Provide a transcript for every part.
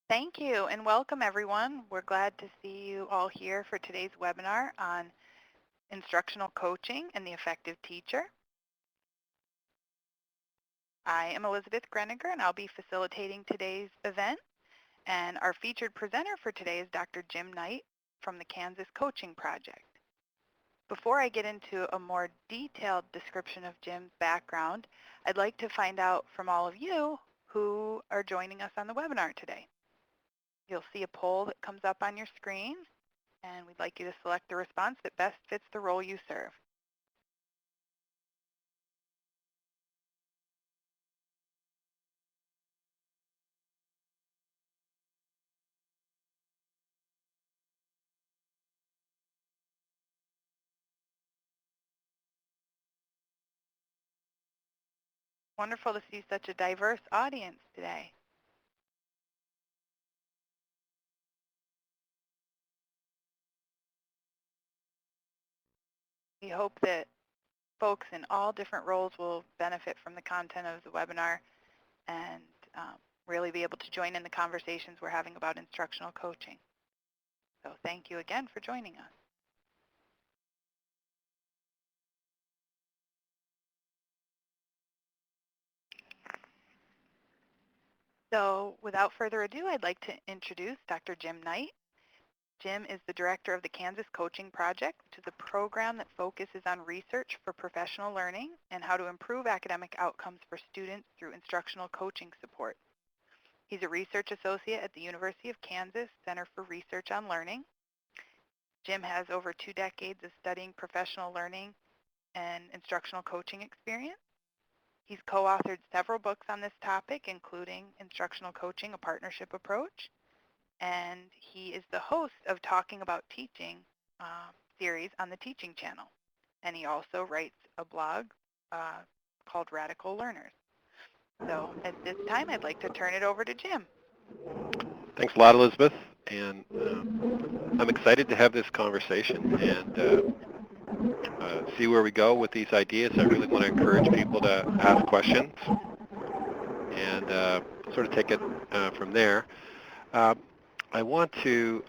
Thank you and welcome everyone. We're glad to see you all here for today's webinar on instructional coaching and the effective teacher. I am Elizabeth Greniger and I'll be facilitating today's event. And our featured presenter for today is Dr. Jim Knight from the Kansas Coaching Project. Before I get into a more detailed description of Jim's background, I'd like to find out from all of you who are joining us on the webinar today. You'll see a poll that comes up on your screen, and we'd like you to select the response that best fits the role you serve. Wonderful to see such a diverse audience today. We hope that folks in all different roles will benefit from the content of the webinar and really be able to join in the conversations we're having about instructional coaching. So thank you again for joining us. So without further ado, I'd like to introduce Dr. Jim Knight. Jim is the director of the Kansas Coaching Project, which is a program that focuses on research for professional learning and how to improve academic outcomes for students through instructional coaching support. He's a research associate at the University of Kansas Center for Research on Learning. Jim has over 2 decades of studying professional learning and instructional coaching experience. He's co-authored several books on this topic, including Instructional Coaching, a Partnership Approach, and he is the host of Talking About Teaching series on the Teaching Channel. And he also writes a blog called Radical Learners. So at this time, I'd like to turn it over to Jim. Thanks a lot, Elizabeth, and I'm excited to have this conversation and see where we go with these ideas. I really want to encourage people to ask questions and sort of take it from there. I want to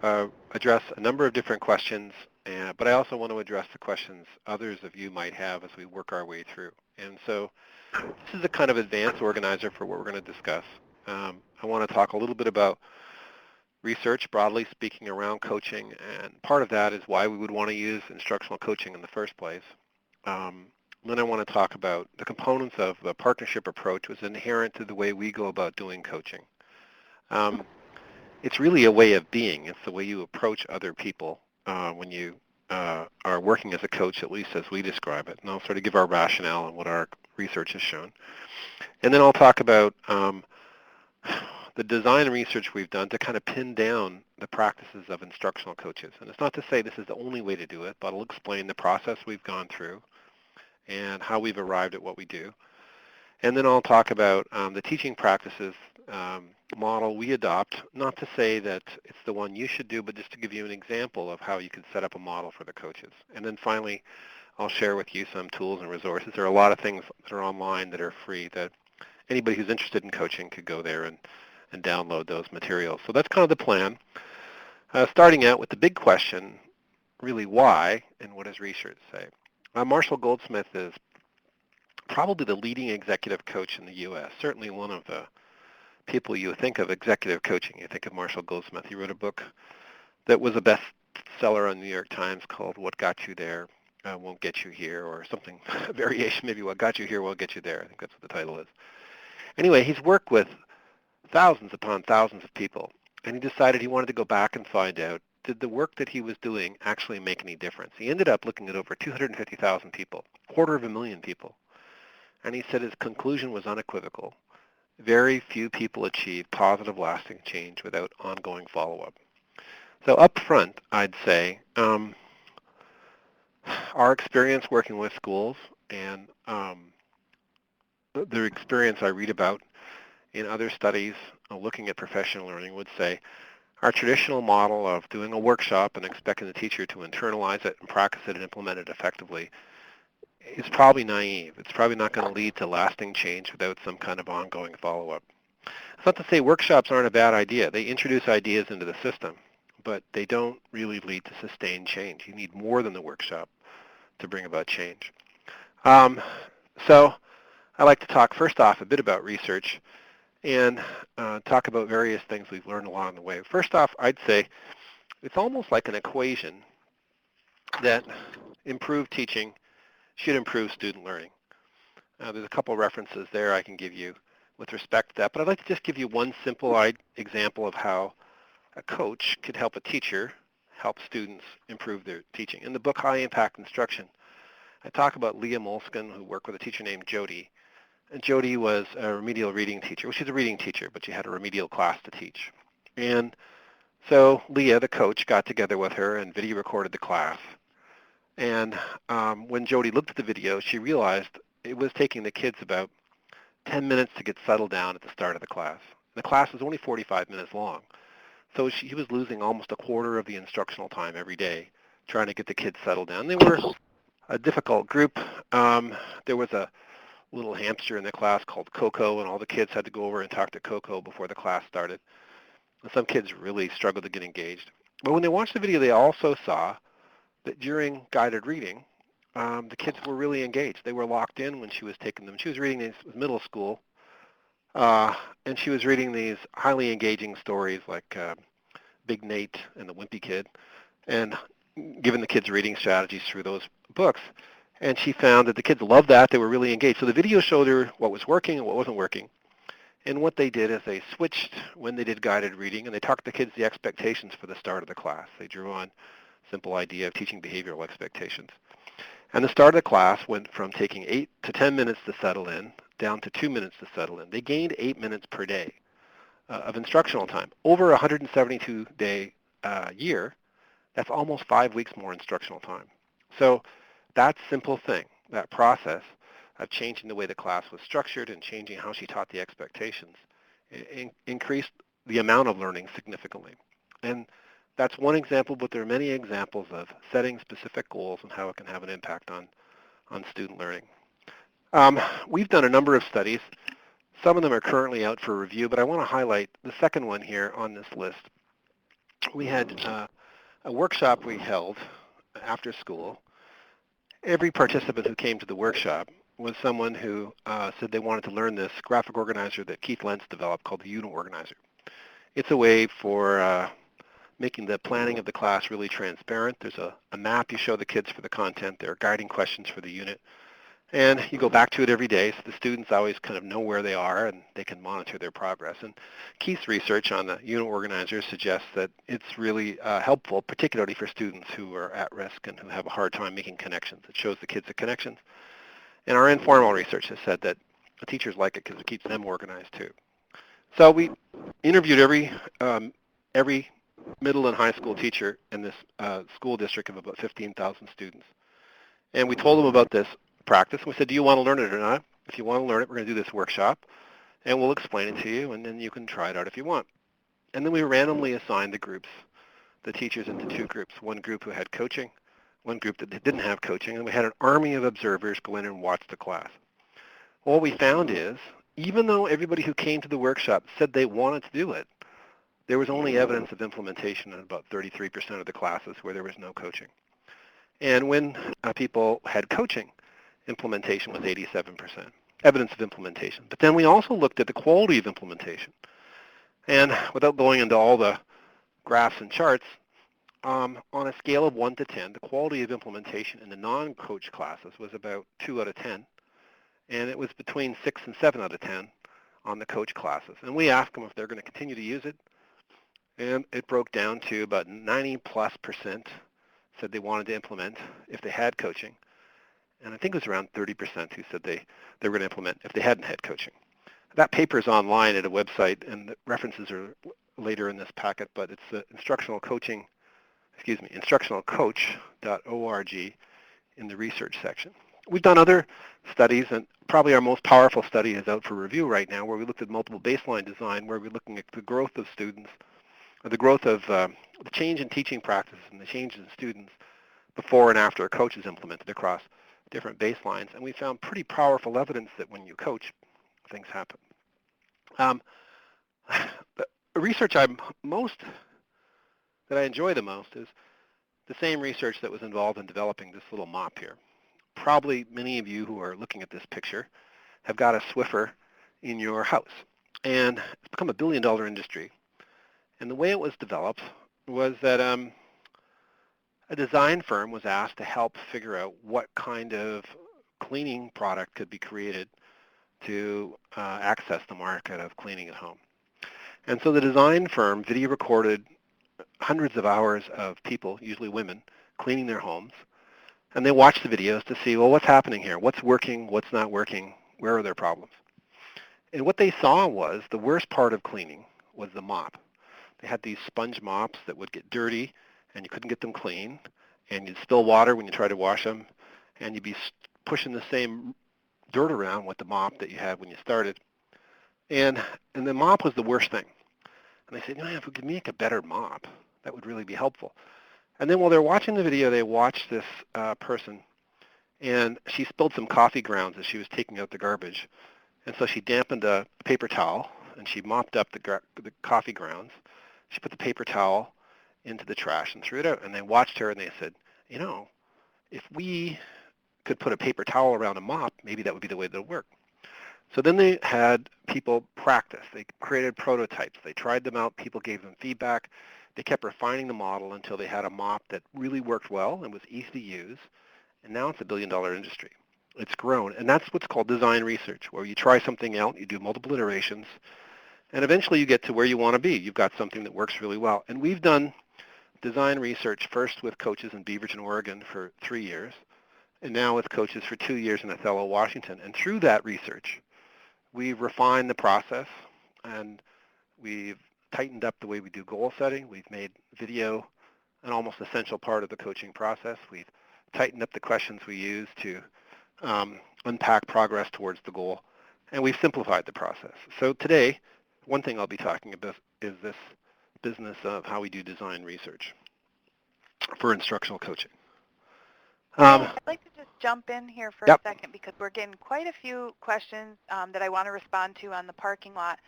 address a number of different questions, but I also want to address the questions others of you might have as we work our way through. And so this is a kind of advanced organizer for what we're going to discuss. I want to talk a little bit about research, broadly speaking, around coaching, and part of that is why we would want to use instructional coaching in the first place. Then I want to talk about the components of the partnership approach, which is inherent to the way we go about doing coaching. It's really a way of being. It's the way you approach other people when you are working as a coach, at least as we describe it. And I'll sort of give our rationale and what our research has shown. And then I'll talk about the design and research we've done to kind of pin down the practices of instructional coaches. And it's not to say this is the only way to do it, but I'll explain the process we've gone through and how we've arrived at what we do. And then I'll talk about the teaching practices model we adopt, not to say that it's the one you should do, but just to give you an example of how you can set up a model for the coaches. And then finally, I'll share with you some tools and resources. There are a lot of things that are online that are free that anybody who's interested in coaching could go there and download those materials. So that's kind of the plan. Starting out with the big question, really why, and what does research say? Marshall Goldsmith is probably the leading executive coach in the U.S., certainly one of the people you think of executive coaching. You think of Marshall Goldsmith. He wrote a book that was a bestseller on the New York Times called What Got You There Won't Get You Here, or something, a variation maybe, What Got You Here Won't Get You There. I think that's what the title is. Anyway, he's worked with thousands upon thousands of people, and he decided he wanted to go back and find out, did the work that he was doing actually make any difference? He ended up looking at over 250,000 people, 250,000 people, and he said his conclusion was unequivocal. Very few people achieve positive, lasting change without ongoing follow-up. So up front, I'd say our experience working with schools and the experience I read about in other studies looking at professional learning would say our traditional model of doing a workshop and expecting the teacher to internalize it and practice it and implement it effectively is probably naive. It's probably not going to lead to lasting change without some kind of ongoing follow-up. It's not to say workshops aren't a bad idea. They introduce ideas into the system, but they don't really lead to sustained change. You need more than the workshop to bring about change. Um, so I like to talk first off a bit about research and talk about various things we've learned along the way. First off, I'd say it's almost like an equation that improved teaching should improve student learning. There's a couple references there I can give you with respect to that, but I'd like to just give you one simple example of how a coach could help a teacher help students improve their teaching. In the book High Impact Instruction, I talk about Leah Moleskine, who worked with a teacher named Jody. And Jody was a remedial reading teacher. Well, she's a reading teacher, but she had a remedial class to teach. And so Leah, the coach, got together with her and video recorded the class. And when Jody looked at the video, she realized it was taking the kids about 10 minutes to get settled down at the start of the class. The class was only 45 minutes long. So she was losing almost a quarter of the instructional time every day trying to get the kids settled down. They were a difficult group. There was a little hamster in the class called Coco, and all the kids had to go over and talk to Coco before the class started. And some kids really struggled to get engaged. But when they watched the video, they also saw that during guided reading, the kids were really engaged. They were locked in when she was taking them. She was reading these middle school, and she was reading these highly engaging stories like Big Nate and the Wimpy Kid, and giving the kids reading strategies through those books. And she found that the kids loved that. They were really engaged. So the video showed her what was working and what wasn't working. And what they did is they switched when they did guided reading, and they taught the kids the expectations for the start of the class. They drew on simple idea of teaching behavioral expectations. And the start of the class went from taking 8 to 10 minutes to settle in down to 2 minutes to settle in. They gained 8 minutes per day of instructional time. Over a 172-day year, that's almost 5 weeks more instructional time. So that simple thing, that process of changing the way the class was structured and changing how she taught the expectations, increased the amount of learning significantly. And that's one example, but there are many examples of setting specific goals and how it can have an impact on student learning. We've done a number of studies. Some of them are currently out for review, but I want to highlight the second one here on this list. We had a workshop we held after school. Every participant who came to the workshop was someone who said they wanted to learn this graphic organizer that Keith Lentz developed called the Unit Organizer. It's a way for making the planning of the class really transparent. There's a map you show the kids for the content. There are guiding questions for the unit. And you go back to it every day, so the students always kind of know where they are and they can monitor their progress. And Keith's research on the unit organizer suggests that it's really helpful, particularly for students who are at risk and who have a hard time making connections. It shows the kids the connections. And our informal research has said that the teachers like it because it keeps them organized too. So we interviewed every middle and high school teacher in this school district of about 15,000 students. And we told them about this practice. We said, do you want to learn it or not? If you want to learn it, we're going to do this workshop, and we'll explain it to you, and then you can try it out if you want. And then we randomly assigned the teachers into two groups, one group who had coaching, one group that didn't have coaching, and we had an army of observers go in and watch the class. What we found is, even though everybody who came to the workshop said they wanted to do it, there was only evidence of implementation in about 33% of the classes where there was no coaching. And when people had coaching, implementation was 87%, evidence of implementation. But then we also looked at the quality of implementation. And without going into all the graphs and charts, on a scale of 1 to 10, the quality of implementation in the non-coach classes was about 2 out of 10. And it was between 6 and 7 out of 10 on the coach classes. And we asked them if they're going to continue to use it. And it broke down to about 90+% said they wanted to implement if they had coaching. And I think it was around 30% who said they were going to implement if they hadn't had coaching. That paper is online at a website, and the references are later in this packet, but it's the instructionalcoach.org in the research section. We've done other studies, and probably our most powerful study is out for review right now, where we looked at multiple baseline design, where we're looking at the growth of students, the growth of the change in teaching practices and the change in students before and after a coach is implemented across different baselines. And we found pretty powerful evidence that when you coach, things happen. The research that I enjoy the most is the same research that was involved in developing this little mop here. Probably many of you who are looking at this picture have got a Swiffer in your house. And it's become a billion-dollar industry. And the way it was developed was that a design firm was asked to help figure out what kind of cleaning product could be created to access the market of cleaning at home. And so the design firm video recorded hundreds of hours of people, usually women, cleaning their homes. And they watched the videos to see, well, what's happening here? What's working? What's not working? Where are their problems? And what they saw was the worst part of cleaning was the mop. They had these sponge mops that would get dirty, and you couldn't get them clean, and you'd spill water when you tried to wash them, and you'd be pushing the same dirt around with the mop that you had when you started. And the mop was the worst thing. And they said, if we could make a better mop, that would really be helpful. And then while they're watching the video, they watched this person, and she spilled some coffee grounds as she was taking out the garbage. And so she dampened a paper towel, and she mopped up the coffee grounds. She put the paper towel into the trash and threw it out. And they watched her, and they said, if we could put a paper towel around a mop, maybe that would be the way that it would work. So then they had people practice. They created prototypes. They tried them out. People gave them feedback. They kept refining the model until they had a mop that really worked well and was easy to use. And now it's a billion-dollar industry. It's grown. And that's what's called design research, where you try something out, you do multiple iterations, and eventually you get to where you want to be. You've got something that works really well. And we've done design research first with coaches in Beaverton, Oregon for 3 years, and now with coaches for 2 years in Othello, Washington. And through that research, we've refined the process, and we've tightened up the way we do goal setting. We've made video an almost essential part of the coaching process. We've tightened up the questions we use to unpack progress towards the goal, and we've simplified the process. So today, one thing I'll be talking about is this business of how we do design research for instructional coaching. I'd like to just jump in here for Yep. a second because we're getting quite a few questions that I want to respond to on the parking lot.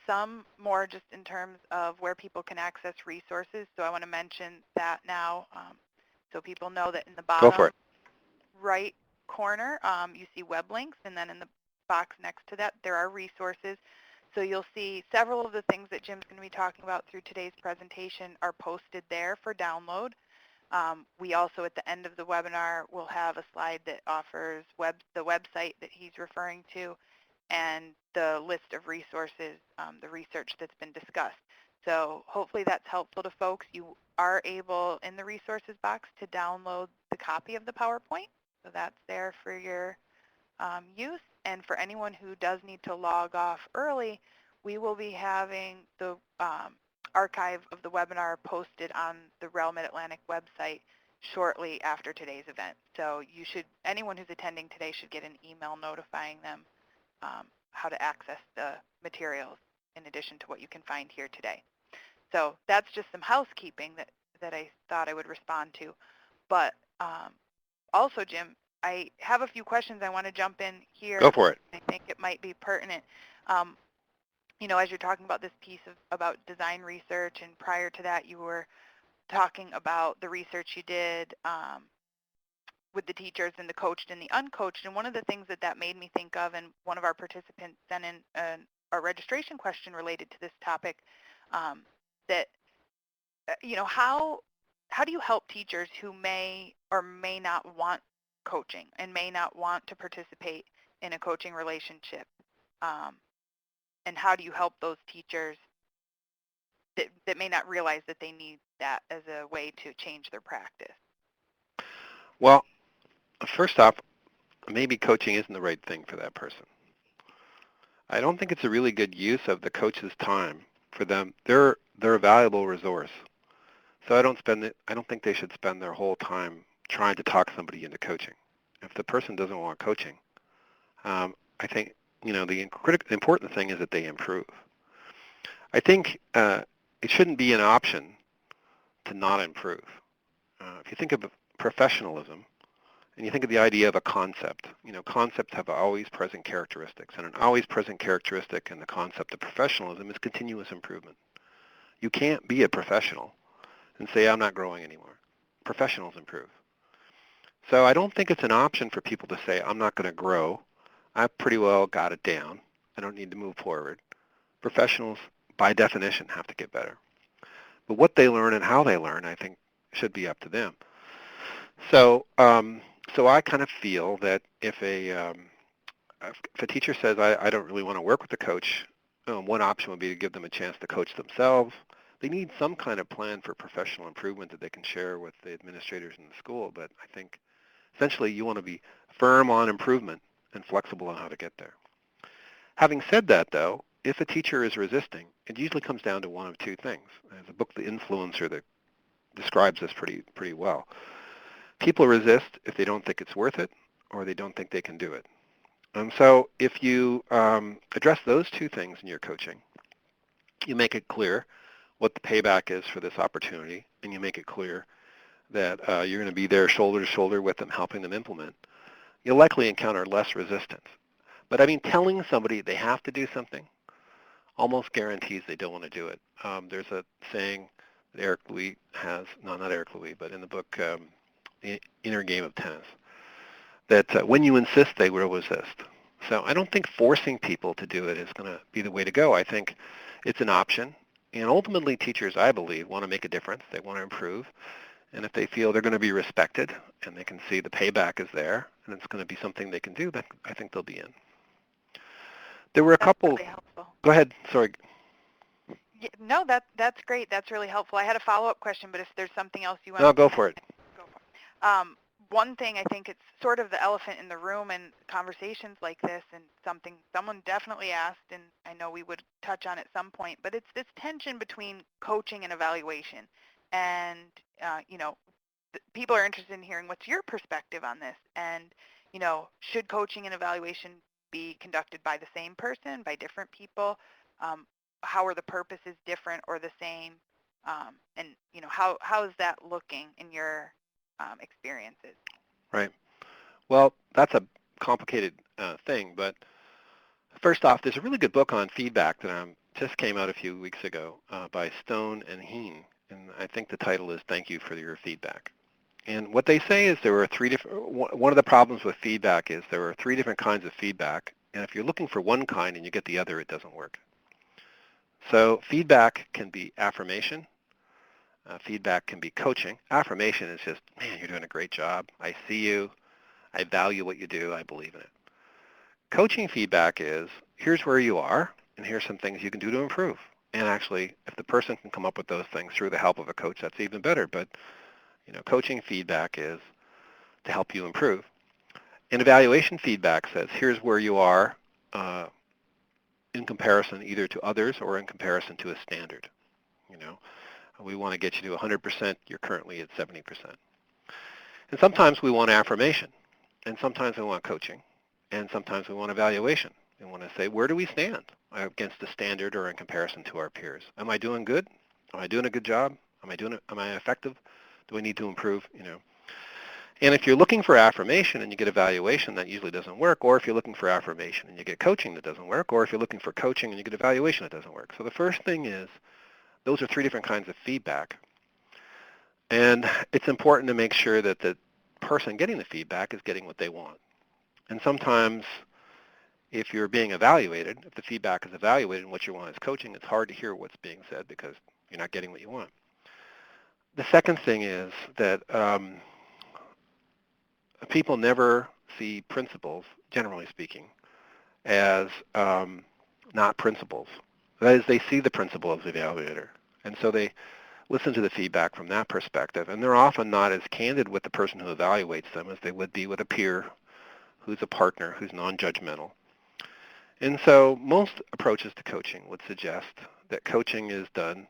Some more just in terms of where people can access resources. So I want to mention that now so people know that in the Go for bottom it. right corner you see web links, and then in the box next to that there are resources. So you'll see several of the things that Jim's going to be talking about through today's presentation are posted there for download. We also, at the end of the webinar, will have a slide that offers the website that he's referring to and the list of resources, the research that's been discussed. So hopefully that's helpful to folks. You are able, in the resources box, to download the copy of the PowerPoint. So that's there for your use. And for anyone who does need to log off early, we will be having the archive of the webinar posted on the REL Mid-Atlantic website shortly after today's event. So anyone who's attending today should get an email notifying them how to access the materials in addition to what you can find here today. So that's just some housekeeping that I thought I would respond to. But also, Jim, I have a few questions I want to jump in here. Go for it. I think it might be pertinent. As you're talking about this piece about design research, and prior to that, you were talking about the research you did with the teachers and the coached and the uncoached. And one of the things that made me think of, and one of our participants sent in a registration question related to this topic, that how do you help teachers who may or may not want coaching and may not want to participate in a coaching relationship? And how do you help those teachers that may not realize that they need that as a way to change their practice? Well, first off, maybe coaching isn't the right thing for that person. I don't think it's a really good use of the coach's time for them. They're a valuable resource. So I don't think they should spend their whole time trying to talk somebody into coaching. If the person doesn't want coaching, I think the important thing is that they improve. I think it shouldn't be an option to not improve. If you think of professionalism and you think of the idea of a concept. Concepts have always present characteristics, and an always present characteristic in the concept of professionalism is continuous improvement. You can't be a professional and say, I'm not growing anymore. Professionals improve. So I don't think it's an option for people to say, I'm not going to grow. I've pretty well got it down. I don't need to move forward. Professionals, by definition, have to get better. But what they learn and how they learn, I think, should be up to them. So I kind of feel that if a teacher says, I don't really want to work with the coach, one option would be to give them a chance to coach themselves. They need some kind of plan for professional improvement that they can share with the administrators in the school, but I think essentially you want to be firm on improvement and flexible on how to get there. Having said that, though, if a teacher is resisting, it usually comes down to one of two things. There's a book, The Influencer, that describes this pretty well. People resist if they don't think it's worth it or they don't think they can do it. And so if you address those two things in your coaching, you make it clear what the payback is for this opportunity, and you make it clear that you're going to be there shoulder to shoulder with them, helping them implement, you'll likely encounter less resistance. But I mean, telling somebody they have to do something almost guarantees they don't want to do it. There's a saying that Eric Louis has, no, not Eric Louis, but in the book, The Inner Game of Tennis, that when you insist, they will resist. So I don't think forcing people to do it is going to be the way to go. I think it's an option. And ultimately, teachers, I believe, want to make a difference. They want to improve. And if they feel they're going to be respected and they can see the payback is there and it's going to be something they can do, then I think they'll be in. There were a That's couple. really helpful. Go ahead. Sorry. Yeah, no, that's great. That's really helpful. I had a follow-up question, but if there's something else you want No, to go for it. go for it. One thing, I think it's sort of the elephant in the room in conversations like this, and something someone definitely asked, and I know we would touch on at some point, but it's this tension between coaching and evaluation. And, people are interested in hearing what's your perspective on this. And, should coaching and evaluation be conducted by the same person, by different people? How are the purposes different or the same? And, how is that looking in your experiences? Right. Well, that's a complicated thing, but first off, there's a really good book on feedback that just came out a few weeks ago by Stone and Heen, and I think the title is Thank You for Your Feedback. And what they say is there are one of the problems with feedback is there are three different kinds of feedback, and if you're looking for one kind and you get the other, it doesn't work. So feedback can be affirmation. Feedback can be coaching. Affirmation is just, man, you're doing a great job. I see you. I value what you do. I believe in it. Coaching feedback is, here's where you are, and here's some things you can do to improve. And actually, if the person can come up with those things through the help of a coach, that's even better. But, coaching feedback is to help you improve. And evaluation feedback says, here's where you are in comparison either to others or in comparison to a standard. We want to get you to 100%. You're currently at 70%. And sometimes we want affirmation, and sometimes we want coaching, and sometimes we want evaluation. We want to say, where do we stand against the standard or in comparison to our peers? Am I doing good? Am I doing a good job? Am I effective? Do I need to improve? And if you're looking for affirmation and you get evaluation, that usually doesn't work. Or if you're looking for affirmation and you get coaching, that doesn't work. Or if you're looking for coaching and you get evaluation, that doesn't work. So the first thing is, those are three different kinds of feedback. And it's important to make sure that the person getting the feedback is getting what they want. And sometimes if you're being evaluated, if the feedback is evaluated and what you want is coaching, it's hard to hear what's being said because you're not getting what you want. The second thing is that people never see principles, generally speaking, as not principles. That is, they see the principle of the evaluator. And so they listen to the feedback from that perspective. And they're often not as candid with the person who evaluates them as they would be with a peer who's a partner, who's non-judgmental. And so most approaches to coaching would suggest that coaching is done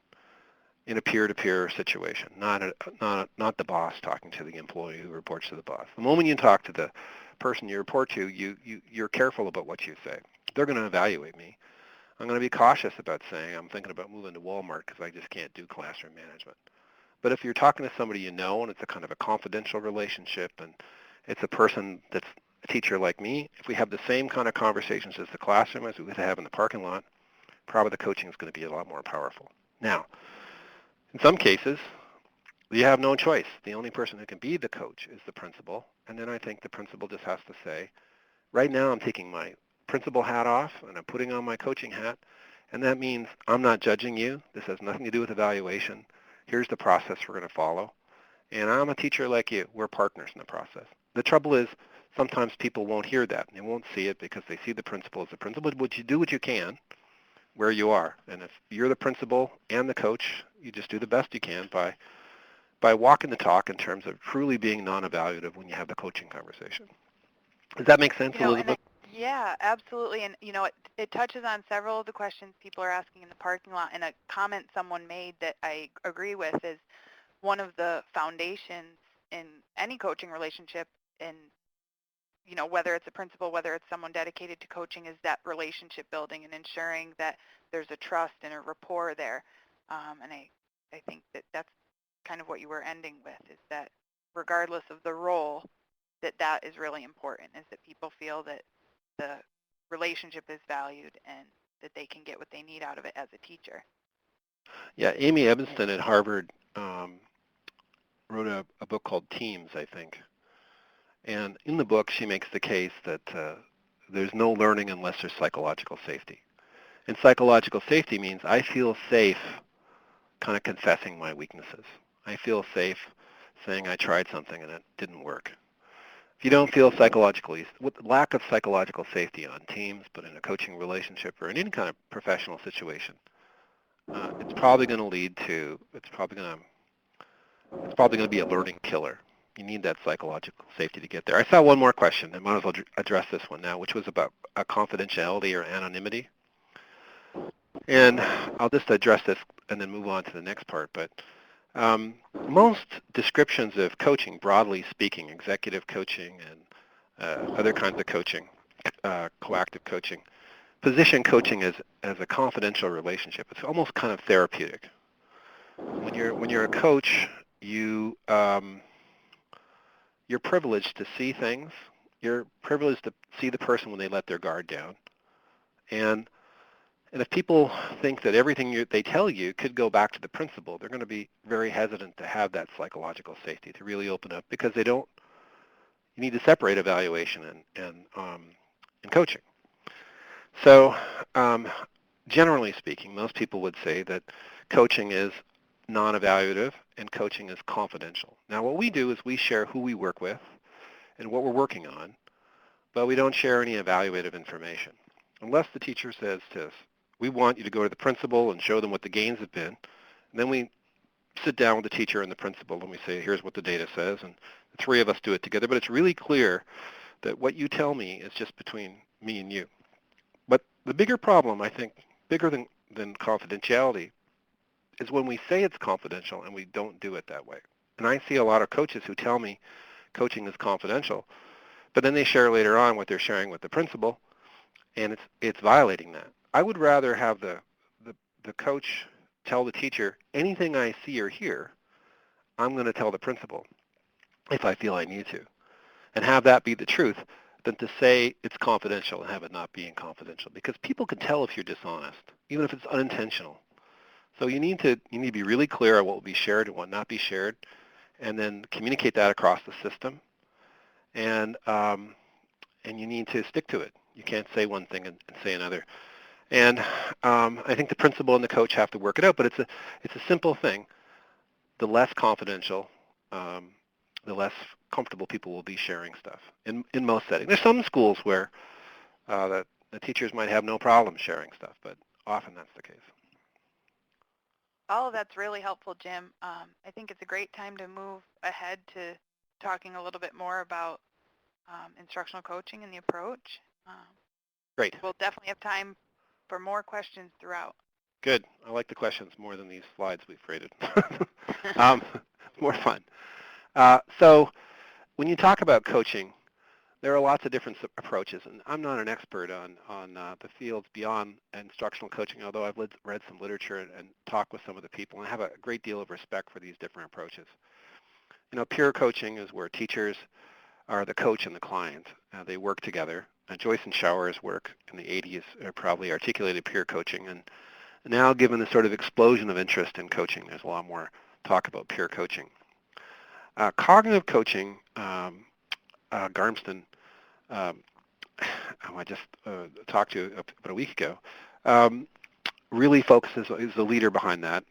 in a peer-to-peer situation, not the boss talking to the employee who reports to the boss. The moment you talk to the person you report to, you're careful about what you say. They're going to evaluate me. I'm going to be cautious about saying I'm thinking about moving to Walmart because I just can't do classroom management. But if you're talking to somebody you know and it's a kind of a confidential relationship and It's a person that's a teacher like me. If we have the same kind of conversations as the classroom as we would have in the parking lot, probably the coaching is going to be a lot more powerful. Now, in some cases, you have no choice. The only person who can be the coach is the principal, and then I think the principal just has to say, right now I'm taking my principal hat off and I'm putting on my coaching hat, and that means I'm not judging you. This has nothing to do with evaluation. Here's the process we're going to follow. And I'm a teacher like you. We're partners in the process. The trouble is sometimes people won't hear that. They won't see it because they see the principal as the principal. But you do what you can where you are. And if you're the principal and the coach, you just do the best you can by walking the talk in terms of truly being non-evaluative when you have the coaching conversation. Does that make sense, You know, and Elizabeth? yeah, absolutely. And it touches on several of the questions people are asking in the parking lot. And a comment someone made that I agree with is one of the foundations in any coaching relationship, and whether it's a principal, whether it's someone dedicated to coaching, is that relationship building and ensuring that there's a trust and a rapport there. And I think that that's kind of what you were ending with, is that regardless of the role, that is really important, is that people feel that the relationship is valued and that they can get what they need out of it as a teacher. Yeah, Amy Evanston at Harvard wrote a book called Teams, I think. And in the book, she makes the case that there's no learning unless there's psychological safety. And psychological safety means I feel safe kind of confessing my weaknesses. I feel safe saying I tried something and it didn't work. If you don't feel psychologically, with lack of psychological safety on teams, but in a coaching relationship or in any kind of professional situation, it's probably going to lead to, it's probably going to be a learning killer. You need that psychological safety to get there. I saw one more question. I might as well address this one now, which was about confidentiality or anonymity. And I'll just address this and then move on to the next part. But most descriptions of coaching, broadly speaking, executive coaching and other kinds of coaching, coactive coaching, position coaching as a confidential relationship. It's almost kind of therapeutic. When you're a coach, you're privileged to see things. You're privileged to see the person when they let their guard down. And and if people think that everything they tell you could go back to the principal, they're going to be very hesitant to have that psychological safety to really open up because they don't. You need to separate evaluation and coaching. So generally speaking, most people would say that coaching is non-evaluative and coaching is confidential. Now, what we do is we share who we work with and what we're working on, but we don't share any evaluative information. Unless the teacher says to us, we want you to go to the principal and show them what the gains have been, and then we sit down with the teacher and the principal and we say, here's what the data says, and the three of us do it together, but it's really clear that what you tell me is just between me and you. But the bigger problem, I think, bigger than confidentiality, is when we say it's confidential and we don't do it that way. And I see a lot of coaches who tell me coaching is confidential, but then they share later on what they're sharing with the principal, and it's violating that. I would rather have the coach tell the teacher anything I see or hear, I'm going to tell the principal if I feel I need to, and have that be the truth than to say it's confidential and have it not being confidential, because people can tell if you're dishonest, even if it's unintentional. So you need to be really clear on what will be shared and what not be shared, and then communicate that across the system, and and you need to stick to it. You can't say one thing and say another. And I think the principal and the coach have to work it out, but it's a simple thing. The less confidential, um, the less comfortable people will be sharing stuff in most settings. There's some schools where the teachers might have no problem sharing stuff, but often that's the case. All of that's really helpful, Jim. I think it's a great time to move ahead to talking a little bit more about instructional coaching and the approach. Great. We'll definitely have time for more questions throughout. Good. I like the questions more than these slides we've created. More fun. So when you talk about coaching, there are lots of different approaches, and I'm not an expert on the fields beyond instructional coaching, although I've read some literature and talked with some of the people, and I have a great deal of respect for these different approaches. Peer coaching is where teachers are the coach and the client. They work together. Joyce and Shower's work in the 80s probably articulated peer coaching, and now given the sort of explosion of interest in coaching, there's a lot more talk about peer coaching. Cognitive coaching, Garmston, who I just talked to about a week ago, really focuses, is the leader behind that,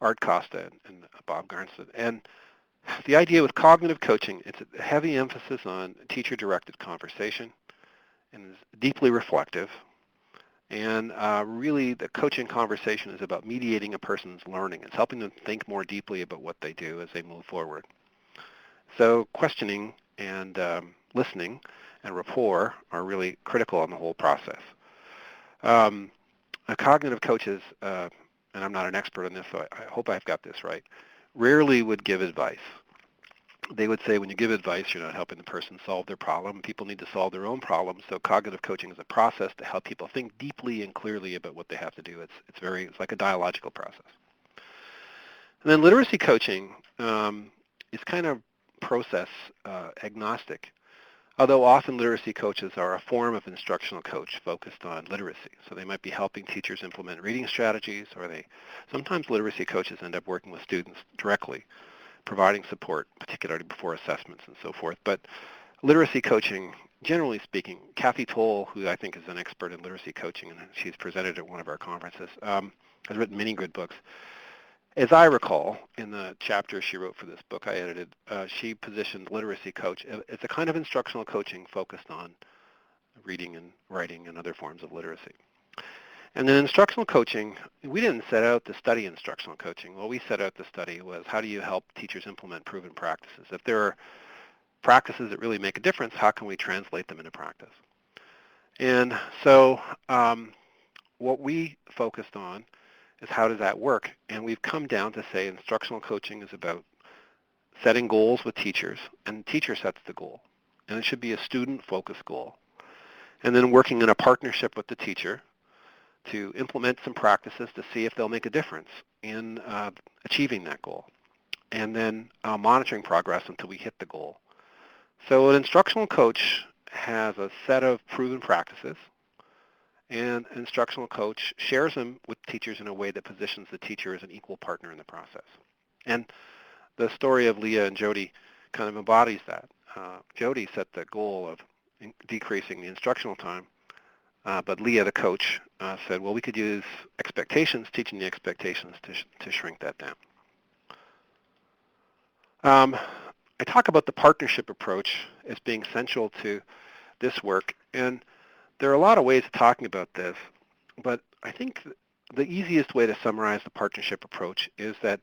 Art Costa and Bob Garmston. And the idea with cognitive coaching, it's a heavy emphasis on teacher-directed conversation and is deeply reflective. And really, the coaching conversation is about mediating a person's learning. It's helping them think more deeply about what they do as they move forward. So questioning and listening and rapport are really critical in the whole process. Cognitive coaches, and I'm not an expert on this, so I hope I've got this right, rarely would give advice. They would say when you give advice, you're not helping the person solve their problem. People need to solve their own problems. So cognitive coaching is a process to help people think deeply and clearly about what they have to do. It's like a dialogical process. And then literacy coaching is kind of process agnostic, although often literacy coaches are a form of instructional coach focused on literacy. So they might be helping teachers implement reading strategies, or sometimes literacy coaches end up working with students directly, providing support, particularly before assessments and so forth. But literacy coaching, generally speaking, Kathy Toll, who I think is an expert in literacy coaching, and she's presented at one of our conferences, has written many good books. As I recall, in the chapter she wrote for this book I edited, she positioned literacy coach as a kind of instructional coaching focused on reading and writing and other forms of literacy. And then instructional coaching, we didn't set out to study instructional coaching. What we set out to study was how do you help teachers implement proven practices? If there are practices that really make a difference, how can we translate them into practice? And so what we focused on is how does that work? And we've come down to say instructional coaching is about setting goals with teachers, and the teacher sets the goal. And it should be a student-focused goal. And then working in a partnership with the teacher to implement some practices to see if they'll make a difference in achieving that goal. And then monitoring progress until we hit the goal. So an instructional coach has a set of proven practices, and an instructional coach shares them with teachers in a way that positions the teacher as an equal partner in the process. And the story of Leah and Jody kind of embodies that. Jody set the goal of decreasing the instructional time, but Leah, the coach, said, well, we could use expectations, teaching the expectations to shrink that down. I talk about the partnership approach as being central to this work, and there are a lot of ways of talking about this, but I think the easiest way to summarize the partnership approach is that,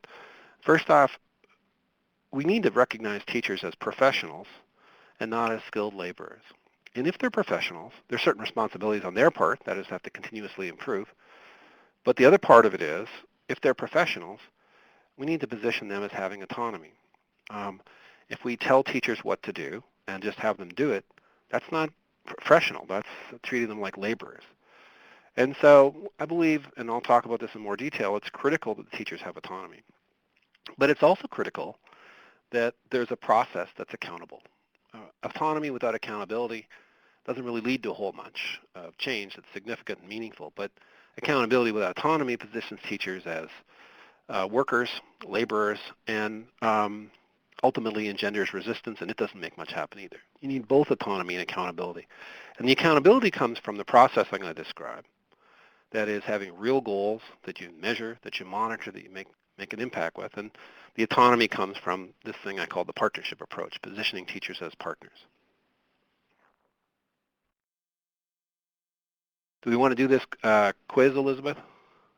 first off, we need to recognize teachers as professionals and not as skilled laborers. And if they're professionals, there are certain responsibilities on their part, that is, have to continuously improve. But the other part of it is, if they're professionals, we need to position them as having autonomy. If we tell teachers what to do and just have them do it, that's not professional. That's treating them like laborers. And so I believe, and I'll talk about this in more detail, it's critical that the teachers have autonomy. But it's also critical that there's a process that's accountable. Autonomy without accountability doesn't really lead to a whole bunch of change that's significant and meaningful, but accountability without autonomy positions teachers as workers, laborers, and ultimately engenders resistance, and it doesn't make much happen either. You need both autonomy and accountability. And the accountability comes from the process I'm going to describe. That is having real goals that you measure, that you monitor, that you make an impact with. And the autonomy comes from this thing I call the partnership approach, positioning teachers as partners. Do we want to do this quiz, Elizabeth?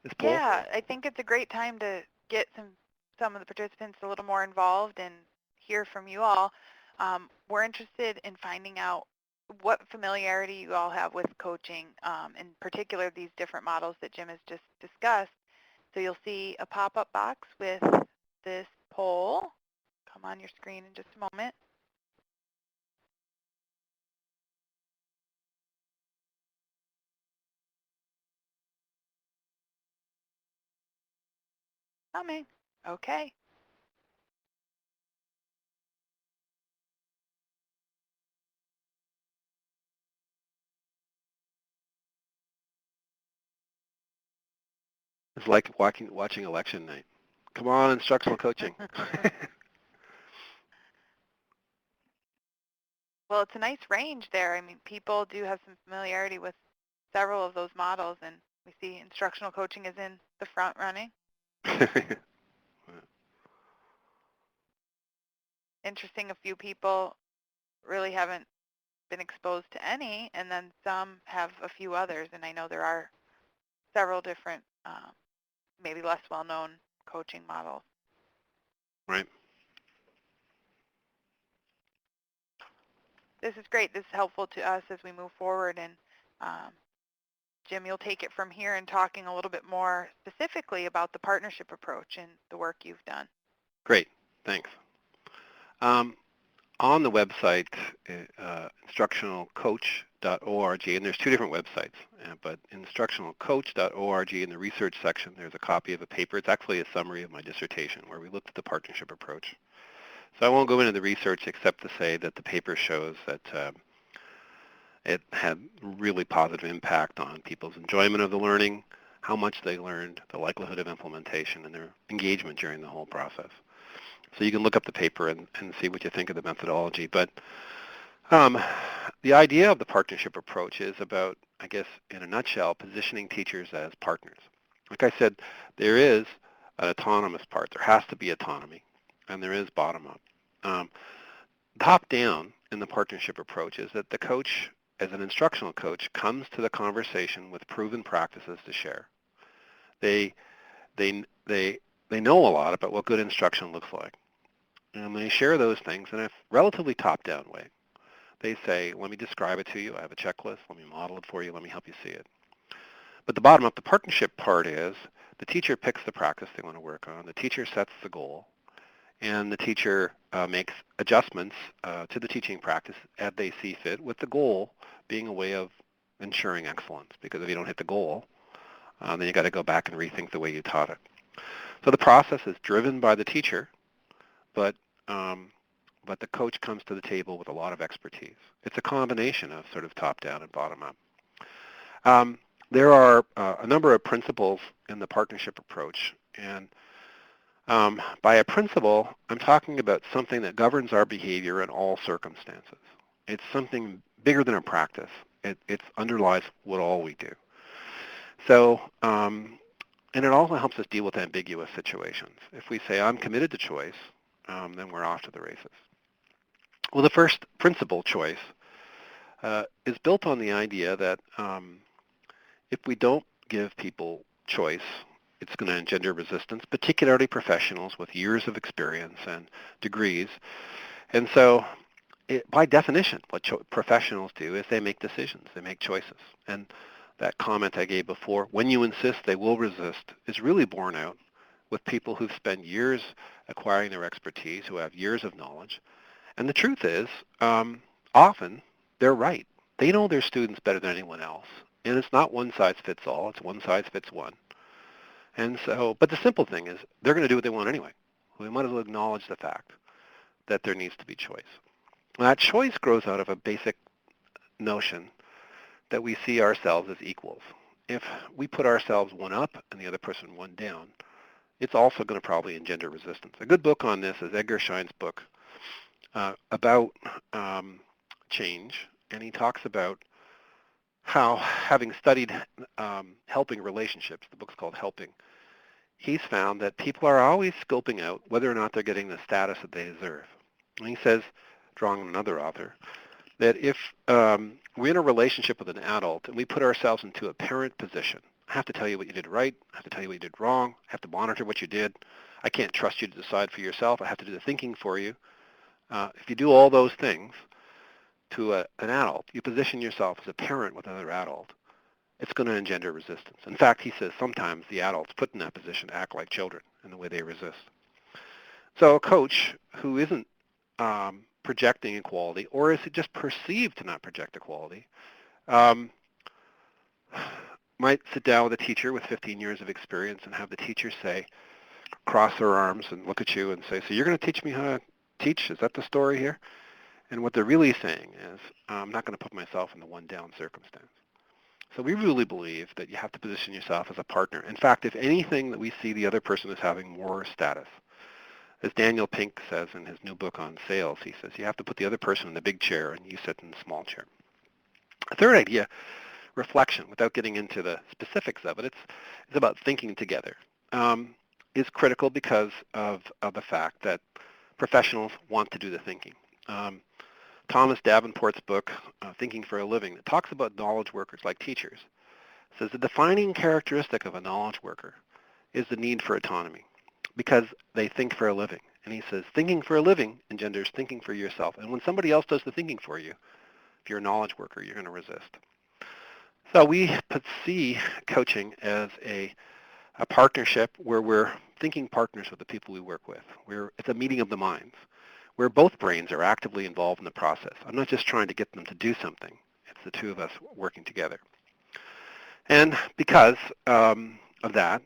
This poll? Yeah, I think it's a great time to get some of the participants a little more involved and hear from you all. We're interested in finding out what familiarity you all have with coaching, in particular these different models that Jim has just discussed. So you'll see a pop-up box with this poll come on your screen in just a moment. Coming. Okay. It's like watching election night. Come on, instructional coaching. Well, it's a nice range there. I mean, people do have some familiarity with several of those models, and we see instructional coaching is in the front running. Interesting, a few people really haven't been exposed to any, and then some have a few others, and I know there are several different, maybe less well-known coaching models. Right. This is great. This is helpful to us as we move forward, and um, Jim, you'll take it from here and talking a little bit more specifically about the partnership approach and the work you've done. Great. Thanks. On the website, instructionalcoach.org, and there's two different websites, but instructionalcoach.org in the research section, there's a copy of a paper. It's actually a summary of my dissertation where we looked at the partnership approach. So I won't go into the research except to say that the paper shows that it had really positive impact on people's enjoyment of the learning, how much they learned, the likelihood of implementation, and their engagement during the whole process. So you can look up the paper and see what you think of the methodology. But the idea of the partnership approach is about, I guess, in a nutshell, positioning teachers as partners. Like I said, there is an autonomous part. There has to be autonomy, and there is bottom-up. Top-down in the partnership approach is that the coach, as an instructional coach, comes to the conversation with proven practices to share. They know a lot about what good instruction looks like. And they share those things in a relatively top-down way. They say, let me describe it to you. I have a checklist. Let me model it for you. Let me help you see it. But the bottom up, the partnership part is the teacher picks the practice they want to work on. The teacher sets the goal. And the teacher makes adjustments to the teaching practice as they see fit, with the goal being a way of ensuring excellence. Because if you don't hit the goal, then you got to go back and rethink the way you taught it. So the process is driven by the teacher, but the coach comes to the table with a lot of expertise. It's a combination of sort of top-down and bottom-up. There are a number of principles in the partnership approach, and by a principle, I'm talking about something that governs our behavior in all circumstances. It's something bigger than a practice. It underlies what all we do. So, and it also helps us deal with ambiguous situations. If we say, I'm committed to choice, then we're off to the races. Well, the first principle, choice, is built on the idea that if we don't give people choice, it's going to engender resistance, particularly professionals with years of experience and degrees. And so, by definition, what professionals do is they make decisions, they make choices. And that comment I gave before, when you insist they will resist, is really borne out with people who've spent years acquiring their expertise, who have years of knowledge. And the truth is, often they're right. They know their students better than anyone else. And it's not one size fits all, it's one size fits one. And so, but the simple thing is, they're going to do what they want anyway. We might as well acknowledge the fact that there needs to be choice. And that choice grows out of a basic notion that we see ourselves as equals. If we put ourselves one up and the other person one down, it's also going to probably engender resistance. A good book on this is Edgar Schein's book about change, and he talks about how, having studied helping relationships, the book's called Helping, he's found that people are always scoping out whether or not they're getting the status that they deserve. And he says, drawing on another author, that if we're in a relationship with an adult and we put ourselves into a parent position, I have to tell you what you did right, I have to tell you what you did wrong, I have to monitor what you did, I can't trust you to decide for yourself, I have to do the thinking for you. If you do all those things to an adult, you position yourself as a parent with another adult, it's going to engender resistance. In fact, he says sometimes the adults put in that position act like children in the way they resist. So a coach who isn't projecting equality, or is it just perceived to not project equality, might sit down with a teacher with 15 years of experience and have the teacher say, cross their arms and look at you and say, so you're going to teach me how to teach? Is that the story here? And what they're really saying is, I'm not going to put myself in the one down circumstance. So we really believe that you have to position yourself as a partner. In fact, if anything, that we see the other person as having more status. As Daniel Pink says in his new book on sales, he says you have to put the other person in the big chair and you sit in the small chair. A third idea, reflection, without getting into the specifics of it, it's about thinking together, is critical because of the fact that professionals want to do the thinking. Um, Thomas Davenport's book, Thinking for a Living, that talks about knowledge workers like teachers, says the defining characteristic of a knowledge worker is the need for autonomy because they think for a living. And he says thinking for a living engenders thinking for yourself. And when somebody else does the thinking for you, if you're a knowledge worker, you're going to resist. So we see coaching as a partnership where we're thinking partners with the people we work with. It's a meeting of the minds where both brains are actively involved in the process. I'm not just trying to get them to do something. It's the two of us working together. And because of that,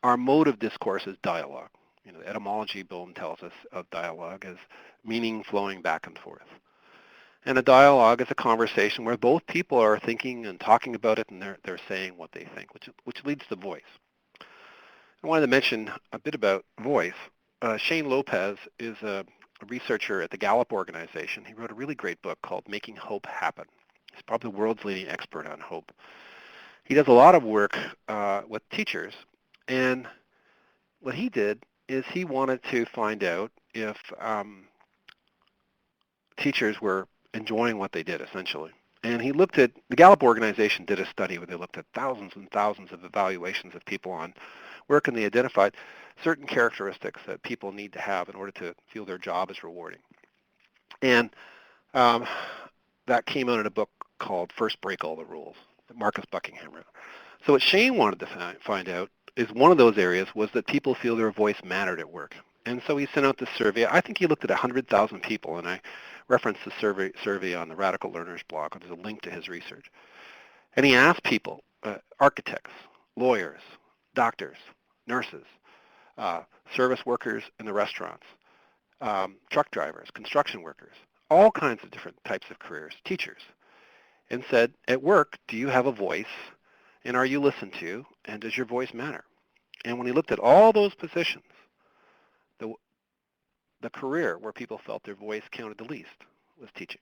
our mode of discourse is dialogue. You know, the etymology Bohm tells us of dialogue is meaning flowing back and forth. And a dialogue is a conversation where both people are thinking and talking about it, and they're saying what they think, which leads to voice. I wanted to mention a bit about voice. Shane Lopez is a researcher at the Gallup organization. He wrote a really great book called Making Hope Happen. He's probably the world's leading expert on hope. He does a lot of work with teachers, and what he did is he wanted to find out if teachers were enjoying what they did, essentially. And he looked at, the Gallup organization did a study where they looked at thousands and thousands of evaluations of people on work, and they identified certain characteristics that people need to have in order to feel their job is rewarding. And that came out in a book called First Break All the Rules that Marcus Buckingham wrote. So what Shane wanted to find out is one of those areas was that people feel their voice mattered at work. And so he sent out this survey. I think he looked at 100,000 people, and I referenced the survey on the Radical Learners blog. There's a link to his research. And he asked people, architects, lawyers, doctors, nurses, service workers in the restaurants, truck drivers, construction workers, all kinds of different types of careers, teachers, and said, at work, do you have a voice, and are you listened to, and does your voice matter? And when he looked at all those positions, the career where people felt their voice counted the least was teaching.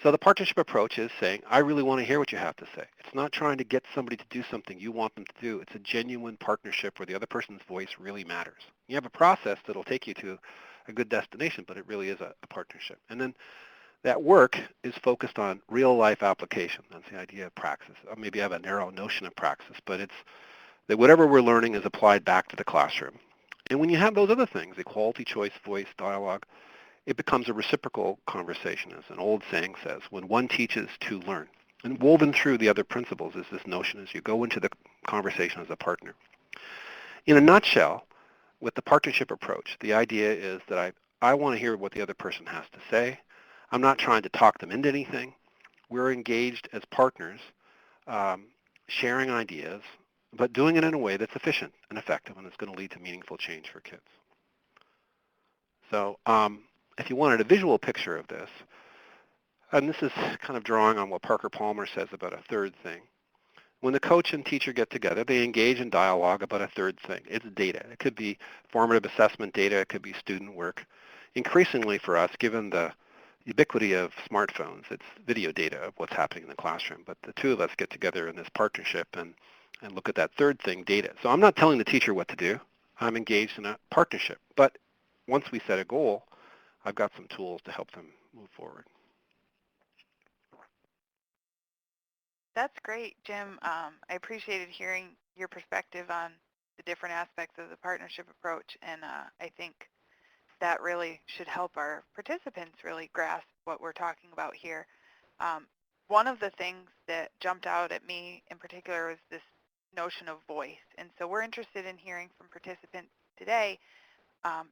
So the partnership approach is saying, I really want to hear what you have to say. It's not trying to get somebody to do something you want them to do. It's a genuine partnership where the other person's voice really matters. You have a process that'll take you to a good destination, but it really is a partnership. And then that work is focused on real-life application. That's the idea of praxis. Maybe I have a narrow notion of praxis, but it's that whatever we're learning is applied back to the classroom. And when you have those other things, equality, choice, voice, dialogue, it becomes a reciprocal conversation, as an old saying says, when one teaches, two learn. And woven through the other principles is this notion as you go into the conversation as a partner. In a nutshell, with the partnership approach, the idea is that I want to hear what the other person has to say. I'm not trying to talk them into anything. We're engaged as partners, sharing ideas, but doing it in a way that's efficient and effective and that's going to lead to meaningful change for kids. So if you wanted a visual picture of this, and this is kind of drawing on what Parker Palmer says about a third thing. When the coach and teacher get together, they engage in dialogue about a third thing. It's data. It could be formative assessment data. It could be student work. Increasingly for us, given the ubiquity of smartphones, it's video data of what's happening in the classroom. But the two of us get together in this partnership and look at that third thing, data. So I'm not telling the teacher what to do. I'm engaged in a partnership. But once we set a goal, I've got some tools to help them move forward. That's great, Jim. I appreciated hearing your perspective on the different aspects of the partnership approach, and I think that really should help our participants really grasp what we're talking about here. One of the things that jumped out at me in particular was this notion of voice, and so we're interested in hearing from participants today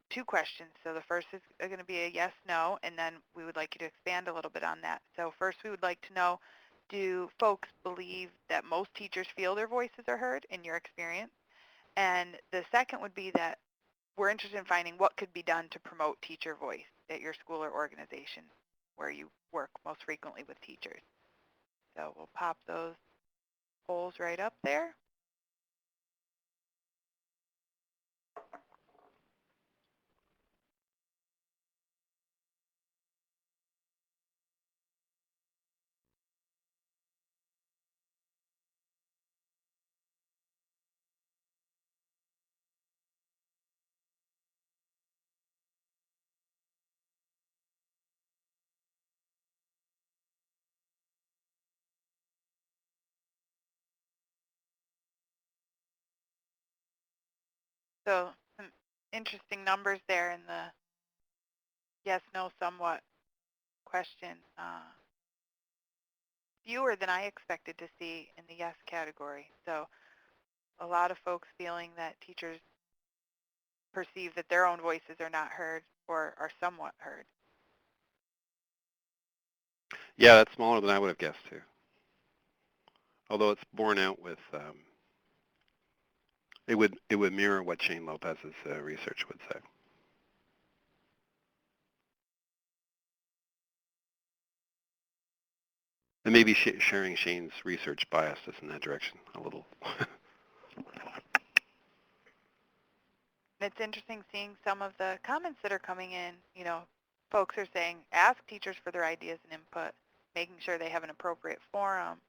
two questions. So the first is going to be a yes, no, and then we would like you to expand a little bit on that. So first we would like to know, do folks believe that most teachers feel their voices are heard in your experience? And the second would be that we're interested in finding what could be done to promote teacher voice at your school or organization where you work most frequently with teachers. So we'll pop those polls right up there. So some interesting numbers there in the yes, no, somewhat question. Fewer than I expected to see in the yes category. So a lot of folks feeling that teachers perceive that their own voices are not heard or are somewhat heard. Yeah, that's smaller than I would have guessed too. Although it's borne out with, it would mirror what Shane Lopez's research would say. And maybe sharing Shane's research biased us in that direction a little. And it's interesting seeing some of the comments that are coming in. You know, folks are saying ask teachers for their ideas and input, making sure they have an appropriate forum,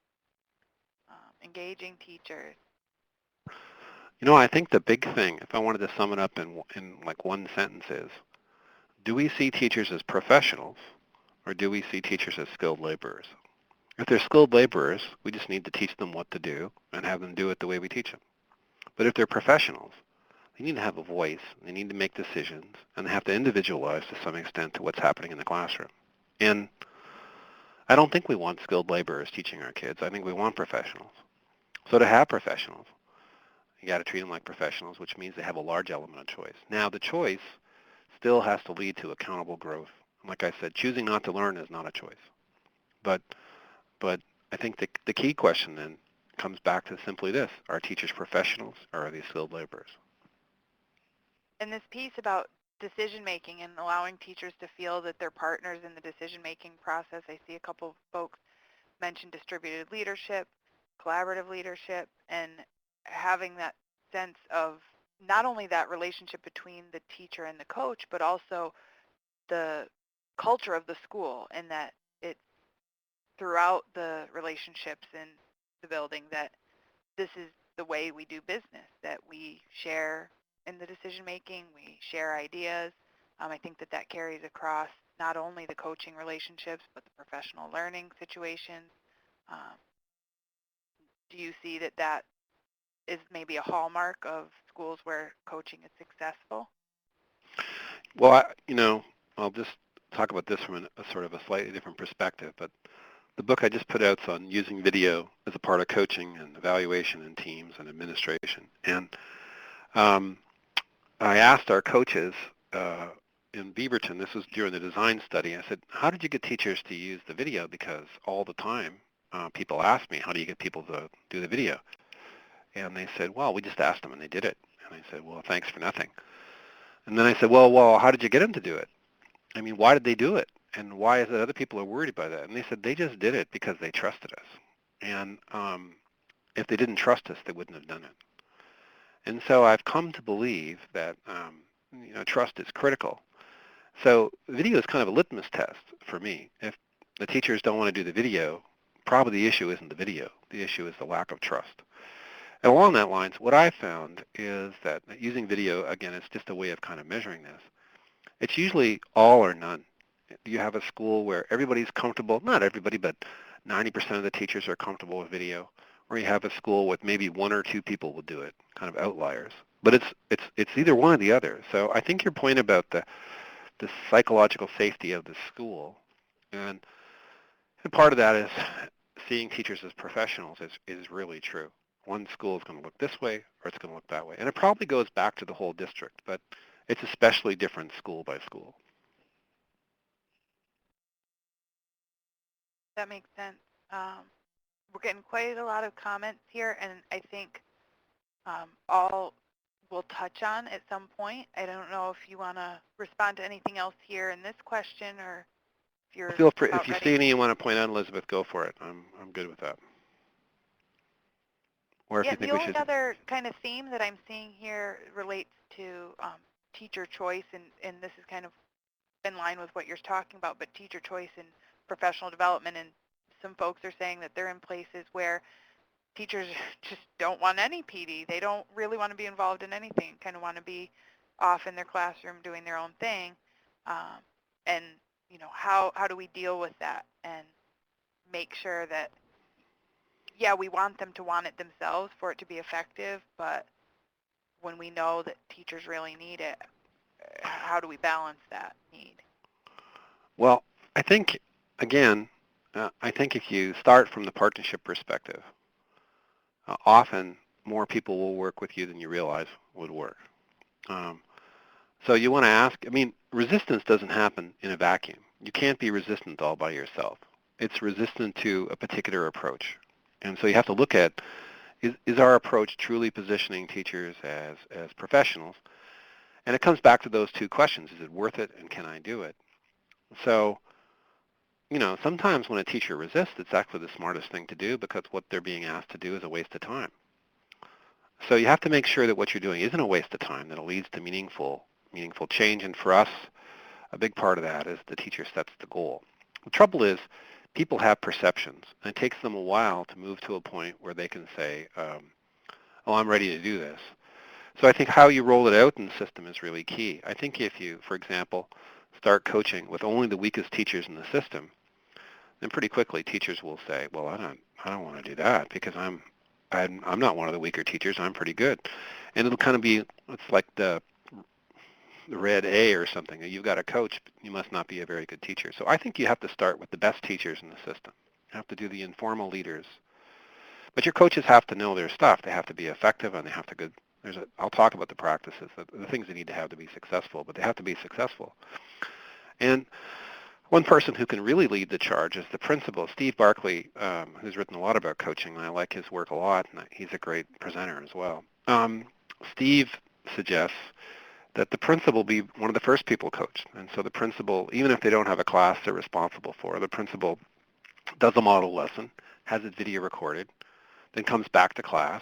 engaging teachers. You know, I think the big thing, if I wanted to sum it up in like one sentence, is do we see teachers as professionals or do we see teachers as skilled laborers? If they're skilled laborers, we just need to teach them what to do and have them do it the way we teach them. But if they're professionals, they need to have a voice, they need to make decisions, and they have to individualize to some extent to what's happening in the classroom. And I don't think we want skilled laborers teaching our kids. I think we want professionals. So to have professionals, you got to treat them like professionals, which means they have a large element of choice. Now, the choice still has to lead to accountable growth. Like I said, choosing not to learn is not a choice. But I think the key question then comes back to simply this: are teachers professionals or are they skilled laborers? And this piece about decision making and allowing teachers to feel that they're partners in the decision making process. I see a couple of folks mention distributed leadership, collaborative leadership, and having that sense of not only that relationship between the teacher and the coach, but also the culture of the school, and that it's throughout the relationships in the building that this is the way we do business, that we share in the decision making, we share ideas. I think that that carries across not only the coaching relationships, but the professional learning situations. Um, do you see that that is maybe a hallmark of schools where coaching is successful? Well, I'll just talk about this from a sort of a slightly different perspective. But the book I just put out is on using video as a part of coaching and evaluation in teams and administration. And um, I asked our coaches in Beaverton, this was during the design study, I said, how did you get teachers to use the video? Because all the time people ask me, how do you get people to do the video? And they said, well, we just asked them and they did it. And I said, well, thanks for nothing. And then I said, well, how did you get them to do it? I mean, why did they do it? And why is it other people are worried about that? And they said, they just did it because they trusted us. And if they didn't trust us, they wouldn't have done it. And so I've come to believe that trust is critical. So video is kind of a litmus test for me. If the teachers don't want to do the video, probably the issue isn't the video. The issue is the lack of trust. And along that lines, what I found is that using video, again, it's just a way of kind of measuring this. It's usually all or none. You have a school where everybody's comfortable, not everybody, but 90% of the teachers are comfortable with video, or you have a school with maybe one or two people will do it, kind of outliers. But it's either one or the other. So I think your point about the psychological safety of the school, and part of that is seeing teachers as professionals is really true. One school is going to look this way or it's going to look that way. And it probably goes back to the whole district, but it's especially different school by school. That makes sense. We're getting quite a lot of comments here, and I think all we'll touch on at some point. I don't know if you want to respond to anything else here in this question, or if you're Feel free, if about you ready. see any you want to point out, Elizabeth, go for it. I'm good with that. or if Yeah, you the think we only should. other kind of theme that I'm seeing here relates to teacher choice, and this is kind of in line with what you're talking about, but teacher choice and professional development, and some folks are saying that they're in places where teachers just don't want any PD. They don't really want to be involved in anything, kind of want to be off in their classroom doing their own thing. Um, and, how do we deal with that and make sure that, yeah, we want them to want it themselves for it to be effective, but when we know that teachers really need it, how do we balance that need? Well, I think, again, I think if you start from the partnership perspective, often more people will work with you than you realize would work. Um, so you want to ask, I mean, resistance doesn't happen in a vacuum. You can't be resistant all by yourself. It's resistant to a particular approach. And so you have to look at, is our approach truly positioning teachers as professionals? And it comes back to those two questions. Is it worth it, and can I do it? So, sometimes when a teacher resists, it's actually the smartest thing to do because what they're being asked to do is a waste of time. So you have to make sure that what you're doing isn't a waste of time, that it leads to meaningful change. And for us, a big part of that is the teacher sets the goal. The trouble is, people have perceptions, and it takes them a while to move to a point where they can say, oh, I'm ready to do this. So I think how you roll it out in the system is really key. I think if you, for example, start coaching with only the weakest teachers in the system, then pretty quickly teachers will say, well, I don't want to do that because I'm not one of the weaker teachers. I'm pretty good. And it'll kind of be, it's like the red A or something. You've got a coach, but you must not be a very good teacher. So I think you have to start with the best teachers in the system. You have to do the informal leaders. But your coaches have to know their stuff. They have to be effective, and they have to good. I'll talk about the practices, the things they need to have to be successful, but they have to be successful. And one person who can really lead the charge is the principal, Steve Barkley, who's written a lot about coaching, and I like his work a lot, and he's a great presenter as well. Steve suggests that the principal be one of the first people coached. And so the principal, even if they don't have a class they're responsible for, the principal does a model lesson, has it video recorded, then comes back to class,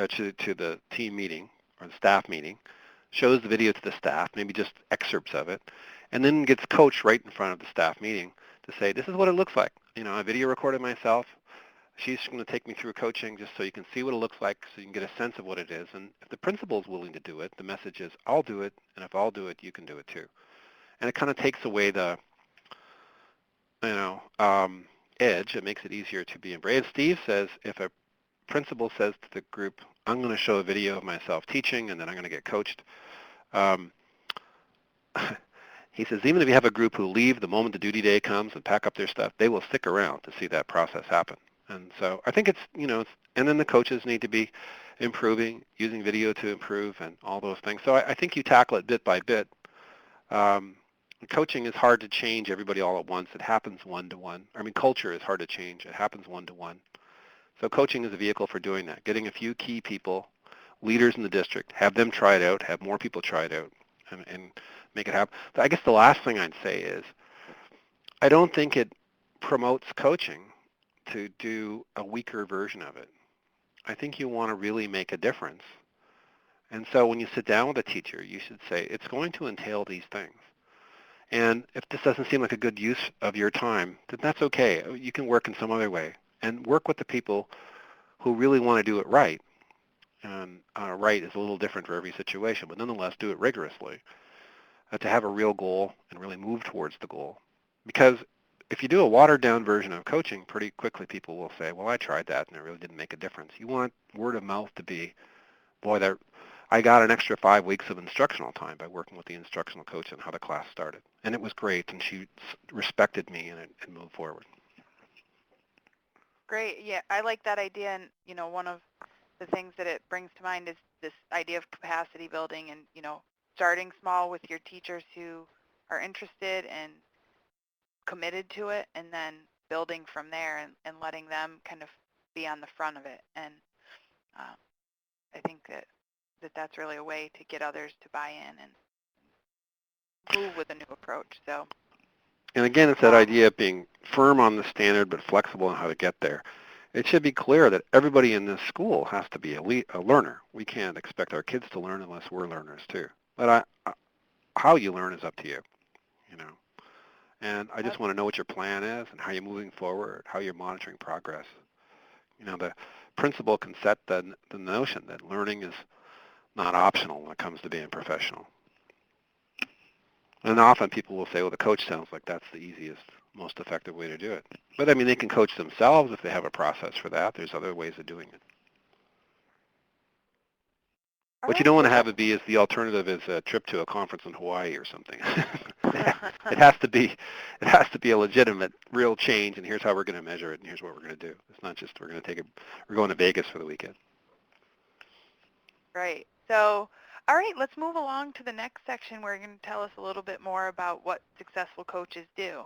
to the team meeting or the staff meeting, shows the video to the staff, maybe just excerpts of it, and then gets coached right in front of the staff meeting to say, this is what it looks like. I video recorded myself. She's going to take me through coaching just so you can see what it looks like, so you can get a sense of what it is. And if the principal is willing to do it, the message is, I'll do it, and if I'll do it, you can do it too. And it kind of takes away the, you know, edge. It makes it easier to be embraced. Steve says if a principal says to the group, I'm going to show a video of myself teaching, and then I'm going to get coached, um, he says even if you have a group who leave the moment the duty day comes and pack up their stuff, they will stick around to see that process happen. And so I think and then the coaches need to be improving, using video to improve and all those things. So I think you tackle it bit by bit. Um, Coaching is hard to change everybody all at once. It happens one-to-one. I mean, culture is hard to change. It happens one-to-one. So coaching is a vehicle for doing that, getting a few key people, leaders in the district, have them try it out, have more people try it out, and make it happen. I guess the last thing I'd say is I don't think it promotes coaching to do a weaker version of it. I think you want to really make a difference. And so when you sit down with a teacher, you should say, it's going to entail these things. And if this doesn't seem like a good use of your time, then that's okay. You can work in some other way. And work with the people who really want to do it right. And right is a little different for every situation, but nonetheless do it rigorously to have a real goal and really move towards the goal. Because if you do a watered-down version of coaching, pretty quickly people will say, well, I tried that and it really didn't make a difference. You want word of mouth to be, boy, I got an extra 5 weeks of instructional time by working with the instructional coach on how the class started. And it was great, and she respected me and moved forward. Great. Yeah, I like that idea. And, one of the things that it brings to mind is this idea of capacity building and, starting small with your teachers who are interested and committed to it, and then building from there and letting them kind of be on the front of it. And uh, I think that's really a way to get others to buy in and move with a new approach. So, And again, it's that idea of being firm on the standard but flexible on how to get there. It should be clear that everybody in this school has to be a learner. We can't expect our kids to learn unless we're learners too. But how you learn is up to you, you know. And I just want to know what your plan is and how you're moving forward, how you're monitoring progress. You know, the principal can set the notion that learning is not optional when it comes to being professional. And often people will say, well, the coach sounds like that's the easiest, most effective way to do it. But I mean, they can coach themselves if they have a process for that. There's other ways of doing it. All What you right. don't want Well, to have it be is the alternative is a trip to a conference in Hawaii or something. it has to be a legitimate, real change, and here's how we're going to measure it, and here's what we're going to do. It's not just we're going to Vegas for the weekend. Right. So, all right, let's move along to the next section where you're going to tell us a little bit more about what successful coaches do.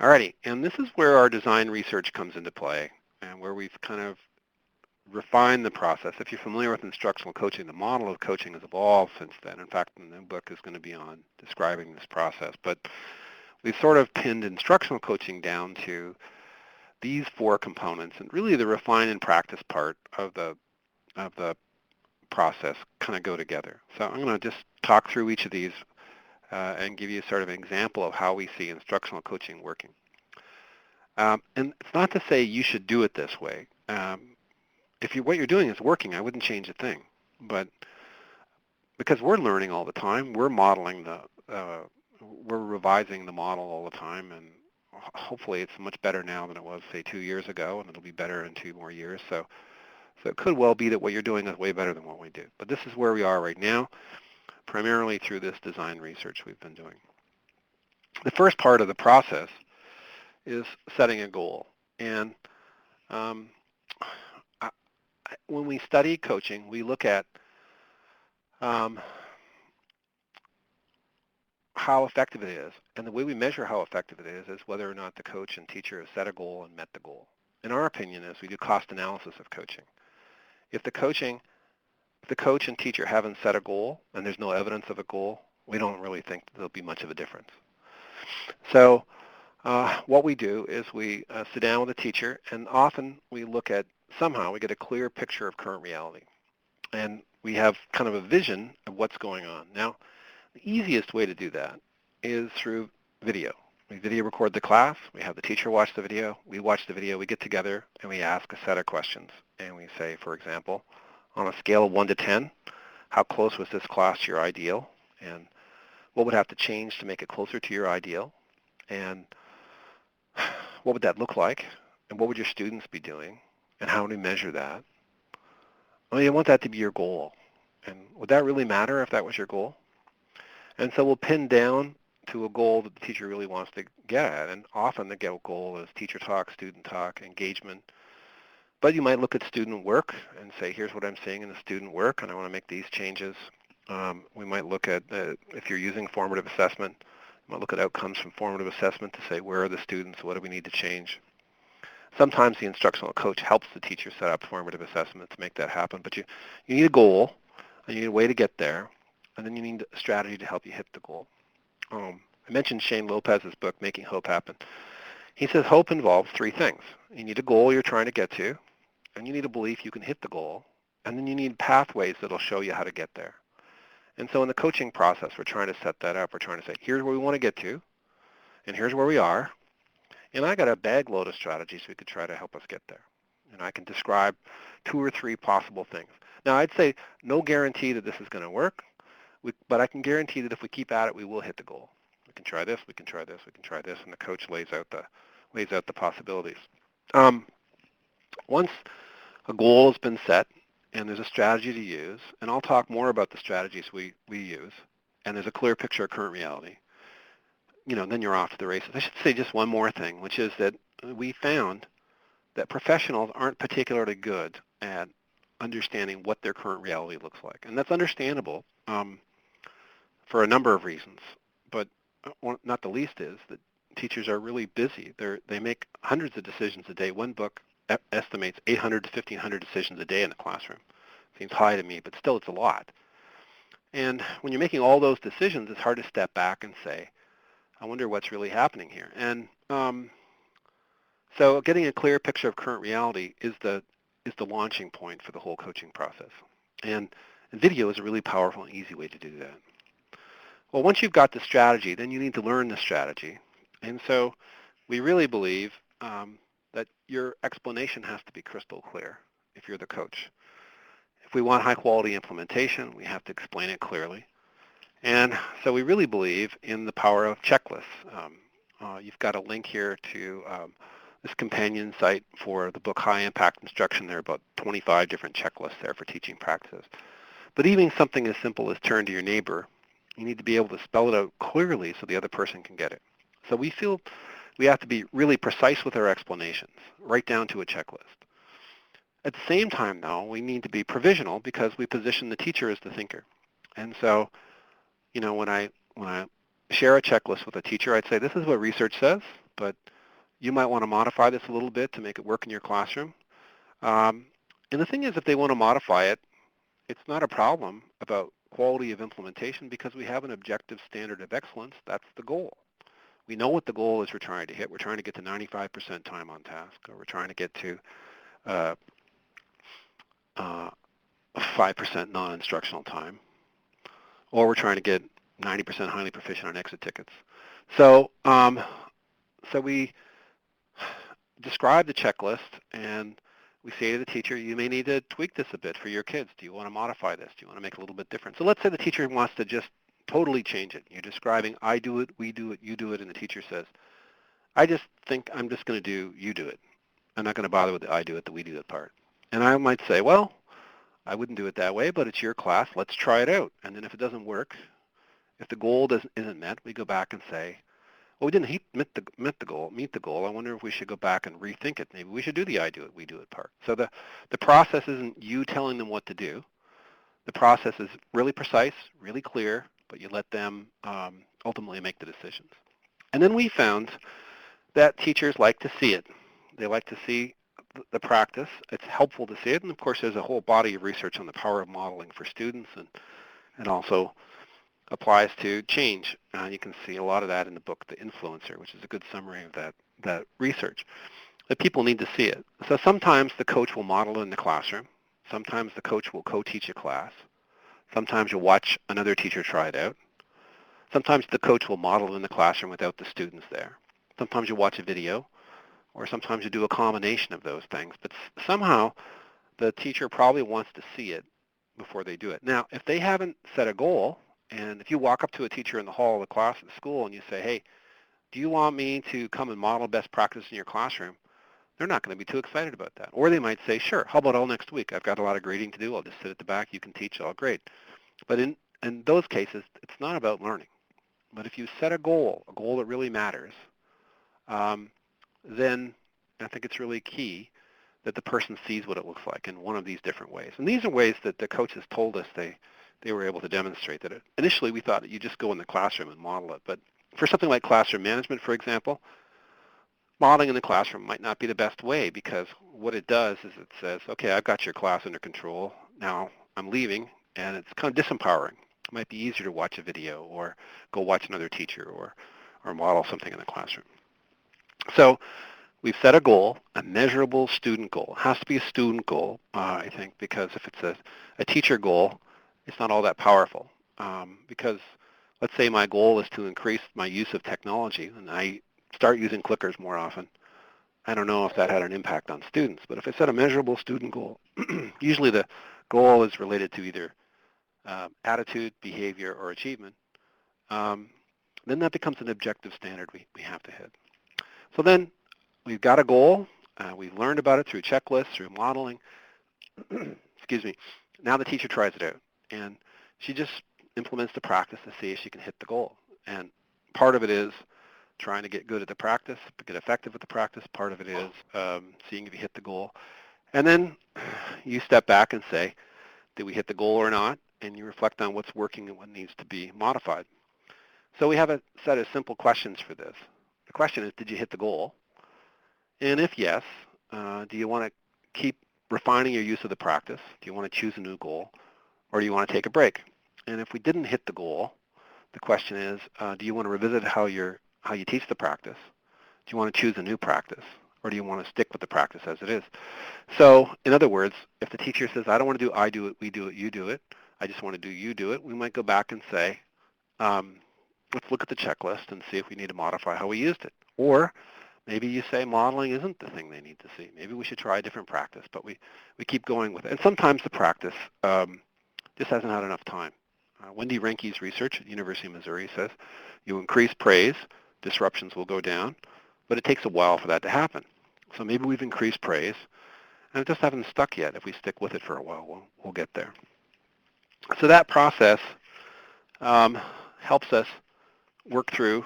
Alrighty, and this is where our design research comes into play, and where we've kind of refined the process. If you're familiar with instructional coaching, the model of coaching has evolved since then. In fact, the new book is going to be on describing this process. But we've sort of pinned instructional coaching down to these four components, and really the refine and practice part of the process kind of go together. So I'm going to just talk through each of these and give you sort of an example of how we see instructional coaching working. And it's not to say you should do it this way. If what you're doing is working, I wouldn't change a thing. But because we're learning all the time, we're modeling we're revising the model all the time, and hopefully it's much better now than it was, say, 2 years ago, and it'll be better in 2 more years. So it could well be that what you're doing is way better than what we do. But this is where we are right now, primarily through this design research we've been doing. The first part of the process is setting a goal. And when we study coaching, we look at how effective it is. And the way we measure how effective it is whether or not the coach and teacher have set a goal and met the goal. In our opinion, is we do cost analysis of coaching. If the coach and teacher haven't set a goal and there's no evidence of a goal, we don't really think there'll be much of a difference. So what we do is we sit down with a teacher, and often we look at, somehow we get a clear picture of current reality. And we have kind of a vision of what's going on. Now, the easiest way to do that is through video. We video record the class, we have the teacher watch the video, we watch the video, we get together, and we ask a set of questions. And we say, for example, on a scale of 1 to 10, how close was this class to your ideal? And what would have to change to make it closer to your ideal? And what would that look like? And what would your students be doing? And how do we measure that? Well, you want that to be your goal. And would that really matter if that was your goal? And so we'll pin down to a goal that the teacher really wants to get at. And often the goal is teacher talk, student talk, engagement. But you might look at student work and say, here's what I'm seeing in the student work, and I want to make these changes. We might look at, if you're using formative assessment, you might look at outcomes from formative assessment to say, where are the students, what do we need to change? Sometimes the instructional coach helps the teacher set up formative assessment to make that happen, but you need a goal, and you need a way to get there, and then you need a strategy to help you hit the goal. I mentioned Shane Lopez's book, Making Hope Happen. He says hope involves 3 things. You need a goal you're trying to get to, and you need a belief you can hit the goal, and then you need pathways that'll show you how to get there. And so in the coaching process, we're trying to set that up. We're trying to say, here's where we want to get to, and here's where we are, and I got a bag load of strategies we could try to help us get there. And I can describe 2 or 3 possible things. Now, I'd say no guarantee that this is going to work, but I can guarantee that if we keep at it, we will hit the goal. We can try this, we can try this, we can try this, and the coach lays out the possibilities. Once a goal has been set and there's a strategy to use, and I'll talk more about the strategies we use, and there's a clear picture of current reality, then you're off to the races. I should say just one more thing, which is that we found that professionals aren't particularly good at understanding what their current reality looks like. And that's understandable for a number of reasons, but not the least is that teachers are really busy. They make hundreds of decisions a day. One book estimates 800 to 1,500 decisions a day in the classroom. Seems high to me, but still it's a lot. And when you're making all those decisions, it's hard to step back and say, I wonder what's really happening here. And So getting a clear picture of current reality is the launching point for the whole coaching process. And video is a really powerful and easy way to do that. Well, once you've got the strategy, then you need to learn the strategy. And so we really believe that your explanation has to be crystal clear if you're the coach. If we want high quality implementation, we have to explain it clearly. And so we really believe in the power of checklists. You've got a link here to this companion site for the book High Impact Instruction. There are about 25 different checklists there for teaching practices. But even something as simple as turn to your neighbor, you need to be able to spell it out clearly so the other person can get it. So we feel we have to be really precise with our explanations, right down to a checklist. At the same time, though, we need to be provisional because we position the teacher as the thinker. And so, when I share a checklist with a teacher, I'd say, this is what research says, but you might want to modify this a little bit to make it work in your classroom. And the thing is, if they want to modify it, it's not a problem about quality of implementation because we have an objective standard of excellence. That's the goal. We know what the goal is we're trying to hit. We're trying to get to 95% time on task, or we're trying to get to uh, 5% non-instructional time, or we're trying to get 90% highly proficient on exit tickets. So, so we describe the checklist, and we say to the teacher, you may need to tweak this a bit for your kids. Do you want to modify this? Do you want to make it a little bit different? So let's say the teacher wants to just totally change it. You're describing, I do it, we do it, you do it, and the teacher says, I just think I'm just going to do you do it. I'm not going to bother with the I do it, the we do it part. And I might say, well, I wouldn't do it that way, but it's your class. Let's try it out. And then if it doesn't work, if the goal isn't met, we go back and say, well, we didn't meet the goal. I wonder if we should go back and rethink it. Maybe we should do the I do it, we do it part. So the process isn't you telling them what to do. The process is really precise, really clear, but you let them ultimately make the decisions. And then we found that teachers like to see it. They like to see the practice. It's helpful to see it. And of course, there's a whole body of research on the power of modeling for students and also applies to change. You can see a lot of that in the book, The Influencer, which is a good summary of that research. That people need to see it. So sometimes the coach will model it in the classroom. Sometimes the coach will co-teach a class. Sometimes you'll watch another teacher try it out. Sometimes the coach will model in the classroom without the students there. Sometimes you'll watch a video, or sometimes you do a combination of those things. But somehow the teacher probably wants to see it before they do it. Now, if they haven't set a goal, and if you walk up to a teacher in the hall of the class at school and you say, hey, do you want me to come and model best practice in your classroom? They're not going to be too excited about that. Or they might say, sure, how about all next week? I've got a lot of grading to do. I'll just sit at the back. You can teach. All great. But in those cases, it's not about learning. But if you set a goal that really matters, then I think it's really key that the person sees what it looks like in one of these different ways. And these are ways that the coaches told us they were able to demonstrate that. Initially, we thought that you just go in the classroom and model it. But for something like classroom management, for example, modeling in the classroom might not be the best way because what it does is it says, okay, I've got your class under control. Now I'm leaving, and it's kind of disempowering. It might be easier to watch a video or go watch another teacher or model something in the classroom. So we've set a goal, a measurable student goal. It has to be a student goal, I think, because if it's a teacher goal, it's not all that powerful. Because let's say my goal is to increase my use of technology, and I start using clickers more often. I don't know if that had an impact on students, but if I set a measurable student goal, usually the goal is related to either attitude, behavior, or achievement, then that becomes an objective standard we have to hit. So then we've got a goal. We've learned about it through checklists, through modeling. Excuse me. Now the teacher tries it out, and she just implements the practice to see if she can hit the goal. And part of it is trying to get good at the practice, get effective at the practice. Part of it is seeing if you hit the goal. And then you step back and say, did we hit the goal or not? And you reflect on what's working and what needs to be modified. So we have a set of simple questions for this. The question is, did you hit the goal? And if yes, do you want to keep refining your use of the practice? Do you want to choose a new goal? Or do you want to take a break? And if we didn't hit the goal, the question is, do you want to revisit how you teach the practice? Do you want to choose a new practice? or do you want to stick with the practice as it is? So, in other words, if the teacher says, I don't want to do I do it, we do it, you do it, I just want to do you do it, we might go back and say, um, let's look at the checklist and see if we need to modify how we used it. Or maybe you say modeling isn't the thing they need to see. Maybe we should try a different practice, but we keep going with it. And sometimes the practice just hasn't had enough time. Wendy Renke's research at the University of Missouri says you increase praise, disruptions will go down, but it takes a while for that to happen. So maybe we've increased praise, and it just hasn't stuck yet. If we stick with it for a while, we'll get there. So that process um, helps us work through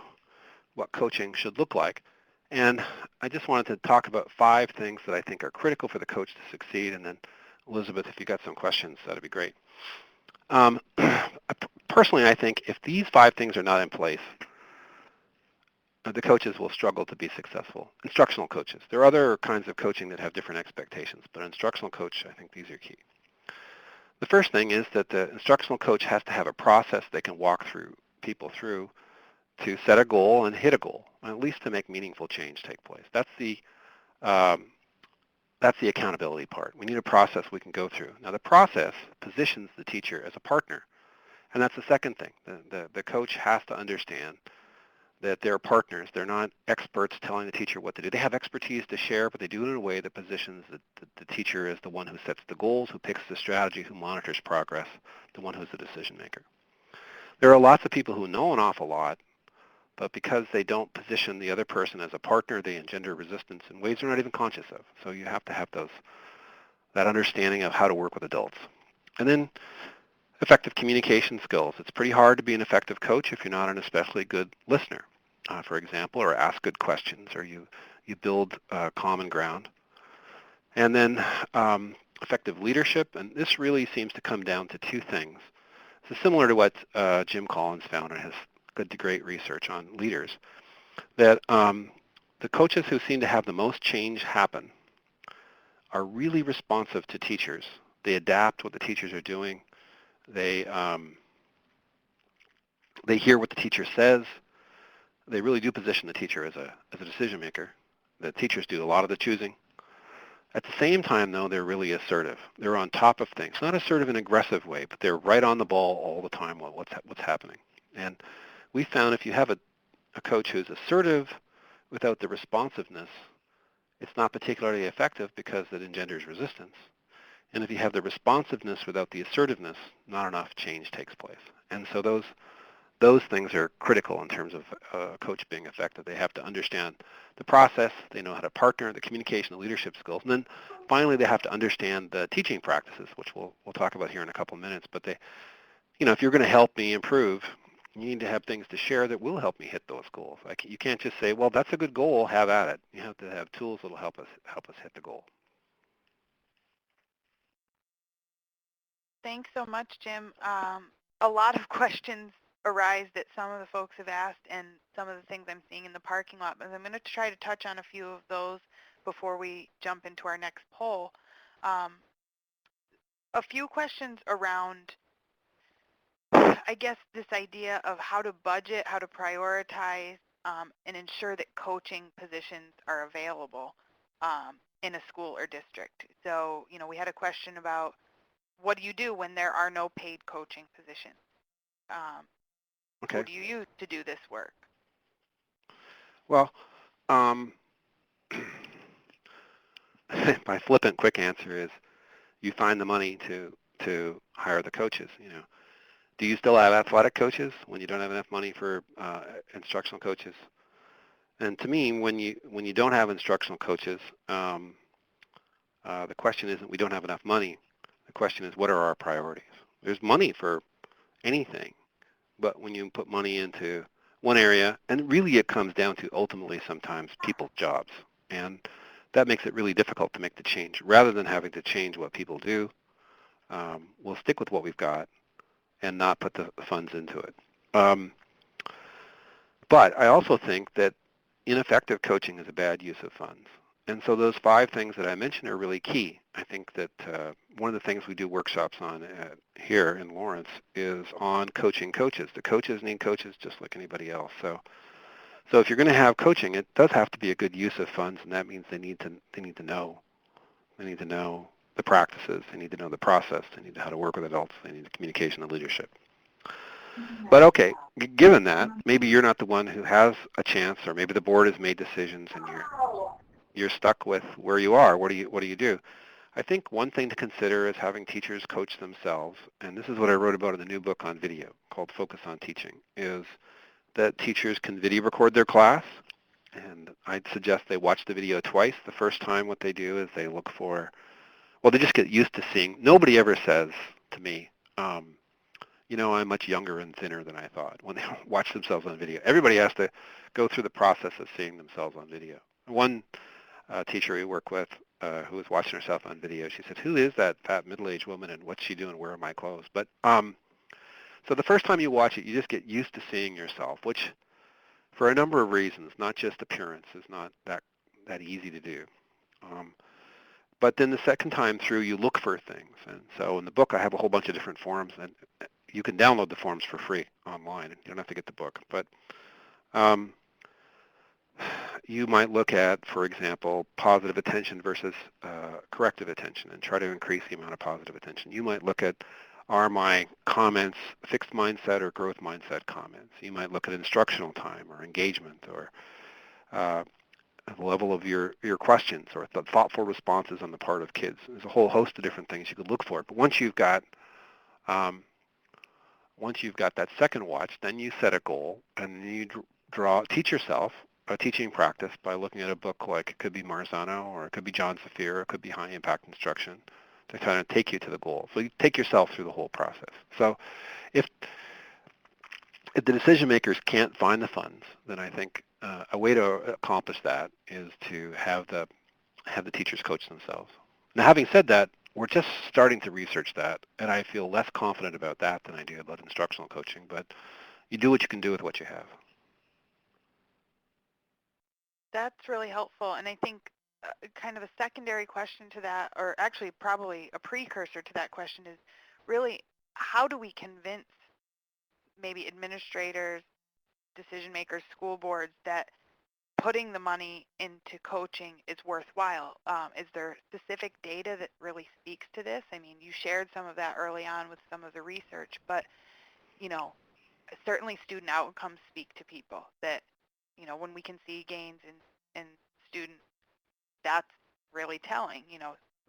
what coaching should look like. And I just wanted to talk about 5 things that I think are critical for the coach to succeed, and then Elizabeth, if you got some questions, that'd be great. Personally, I think if these 5 things are not in place, the coaches will struggle to be successful. Instructional coaches. There are other kinds of coaching that have different expectations, but instructional coach, I think these are key. The first thing is that the instructional coach has to have a process they can walk through people through to set a goal and hit a goal, at least to make meaningful change take place. Um, that's the accountability part. We need a process we can go through. Now, the process positions the teacher as a partner, and that's the second thing. The coach has to understand that they're partners. They're not experts telling the teacher what to do. They have expertise to share, but they do it in a way that positions the teacher as the one who sets the goals, who picks the strategy, who monitors progress, the one who's the decision maker. There are lots of people who know an awful lot, but because they don't position the other person as a partner, they engender resistance in ways they're not even conscious of. So you have to have that understanding of how to work with adults. And then effective communication skills. It's pretty hard to be an effective coach if you're not an especially good listener, for example, or ask good questions, or you build common ground. And then effective leadership, and this really seems to come down to 2 things. So similar to what Jim Collins found in his good to great research on leaders, that the coaches who seem to have the most change happen are really responsive to teachers. They adapt what the teachers are doing. They hear what the teacher says. They really do position the teacher as a decision maker. The teachers do a lot of the choosing. At the same time, though, they're really assertive. They're on top of things. Not assertive in an aggressive way, but they're right on the ball all the time with what's happening. And we found if you have a coach who's assertive without the responsiveness, it's not particularly effective because it engenders resistance. And if you have the responsiveness without the assertiveness, not enough change takes place. And so those things are critical in terms of a coach being effective. They have to understand the process. They know how to partner, the communication, the leadership skills. And then finally, they have to understand the teaching practices, which we'll talk about here in a couple minutes. But if you're going to help me improve, you need to have things to share that will help me hit those goals. You can't just say, well, that's a good goal, have at it. You have to have tools that will help us hit the goal. Thanks so much, Jim. A lot of questions arise that some of the folks have asked and some of the things I'm seeing in the parking lot, but I'm going to try to touch on a few of those before we jump into our next poll. A few questions around, I guess, this idea of how to budget, how to prioritize, and ensure that coaching positions are available in a school or district. So, we had a question about what do you do when there are no paid coaching positions? Okay. Who do you use to do this work? Well, my flippant quick answer is you find the money to hire the coaches. Do you still have athletic coaches when you don't have enough money for instructional coaches? And to me, when you don't have instructional coaches, the question isn't we don't have enough money. The question is what are our priorities? There's money for anything, but when you put money into one area, and really it comes down to ultimately sometimes people's jobs, and that makes it really difficult to make the change. Rather than having to change what people do, we'll stick with what we've got and not put the funds into it. But I also think that ineffective coaching is a bad use of funds. And so those 5 things that I mentioned are really key. I think that one of the things we do workshops on here in Lawrence is on coaching coaches. The coaches need coaches just like anybody else. So So if you're going to have coaching, it does have to be a good use of funds, and that means they need to know. They need to know the practices. They need to know the process. They need to know how to work with adults. They need the communication and leadership. But okay, given that, maybe you're not the one who has a chance, or maybe the board has made decisions and you're stuck with where you are. What do you do? I think one thing to consider is having teachers coach themselves, and this is what I wrote about in the new book on video called Focus on Teaching, is that teachers can video record their class, and I'd suggest they watch the video twice. The first time what they do is they look for, well, they just get used to seeing, nobody ever says to me, I'm much younger and thinner than I thought when they watch themselves on video. Everybody has to go through the process of seeing themselves on video. One teacher we work with who was watching herself on video, she said, who is that fat middle-aged woman and what's she doing? Where are my clothes? But so the first time you watch it, you just get used to seeing yourself, which for a number of reasons, not just appearance, is not that easy to do. But then the second time through, you look for things. And so in the book, I have a whole bunch of different forms, and you can download the forms for free online. You don't have to get the book. But you might look at, for example, positive attention versus corrective attention and try to increase the amount of positive attention. You might look at, are my comments fixed mindset or growth mindset comments? You might look at instructional time or engagement or the level of your questions or the thoughtful responses on the part of kids. There's a whole host of different things you could look for. But once you've got that second watch, then you set a goal and you teach yourself a teaching practice by looking at a book like, it could be Marzano or it could be John Zafir, or it could be High Impact Instruction, to kind of take you to the goal. So you take yourself through the whole process. So if the decision makers can't find the funds, then I think a way to accomplish that is to have the teachers coach themselves. Now, having said that, we're just starting to research that, and I feel less confident about that than I do about instructional coaching, but you do what you can do with what you have. That's really helpful, and I think kind of a secondary question to that, or actually probably a precursor to that question, is really how do we convince maybe administrators, decision makers, school boards that putting the money into coaching is worthwhile? Is there specific data that really speaks to this? I mean, you shared some of that early on with some of the research, but, certainly student outcomes speak to people that, when we can see gains in student, that's really telling.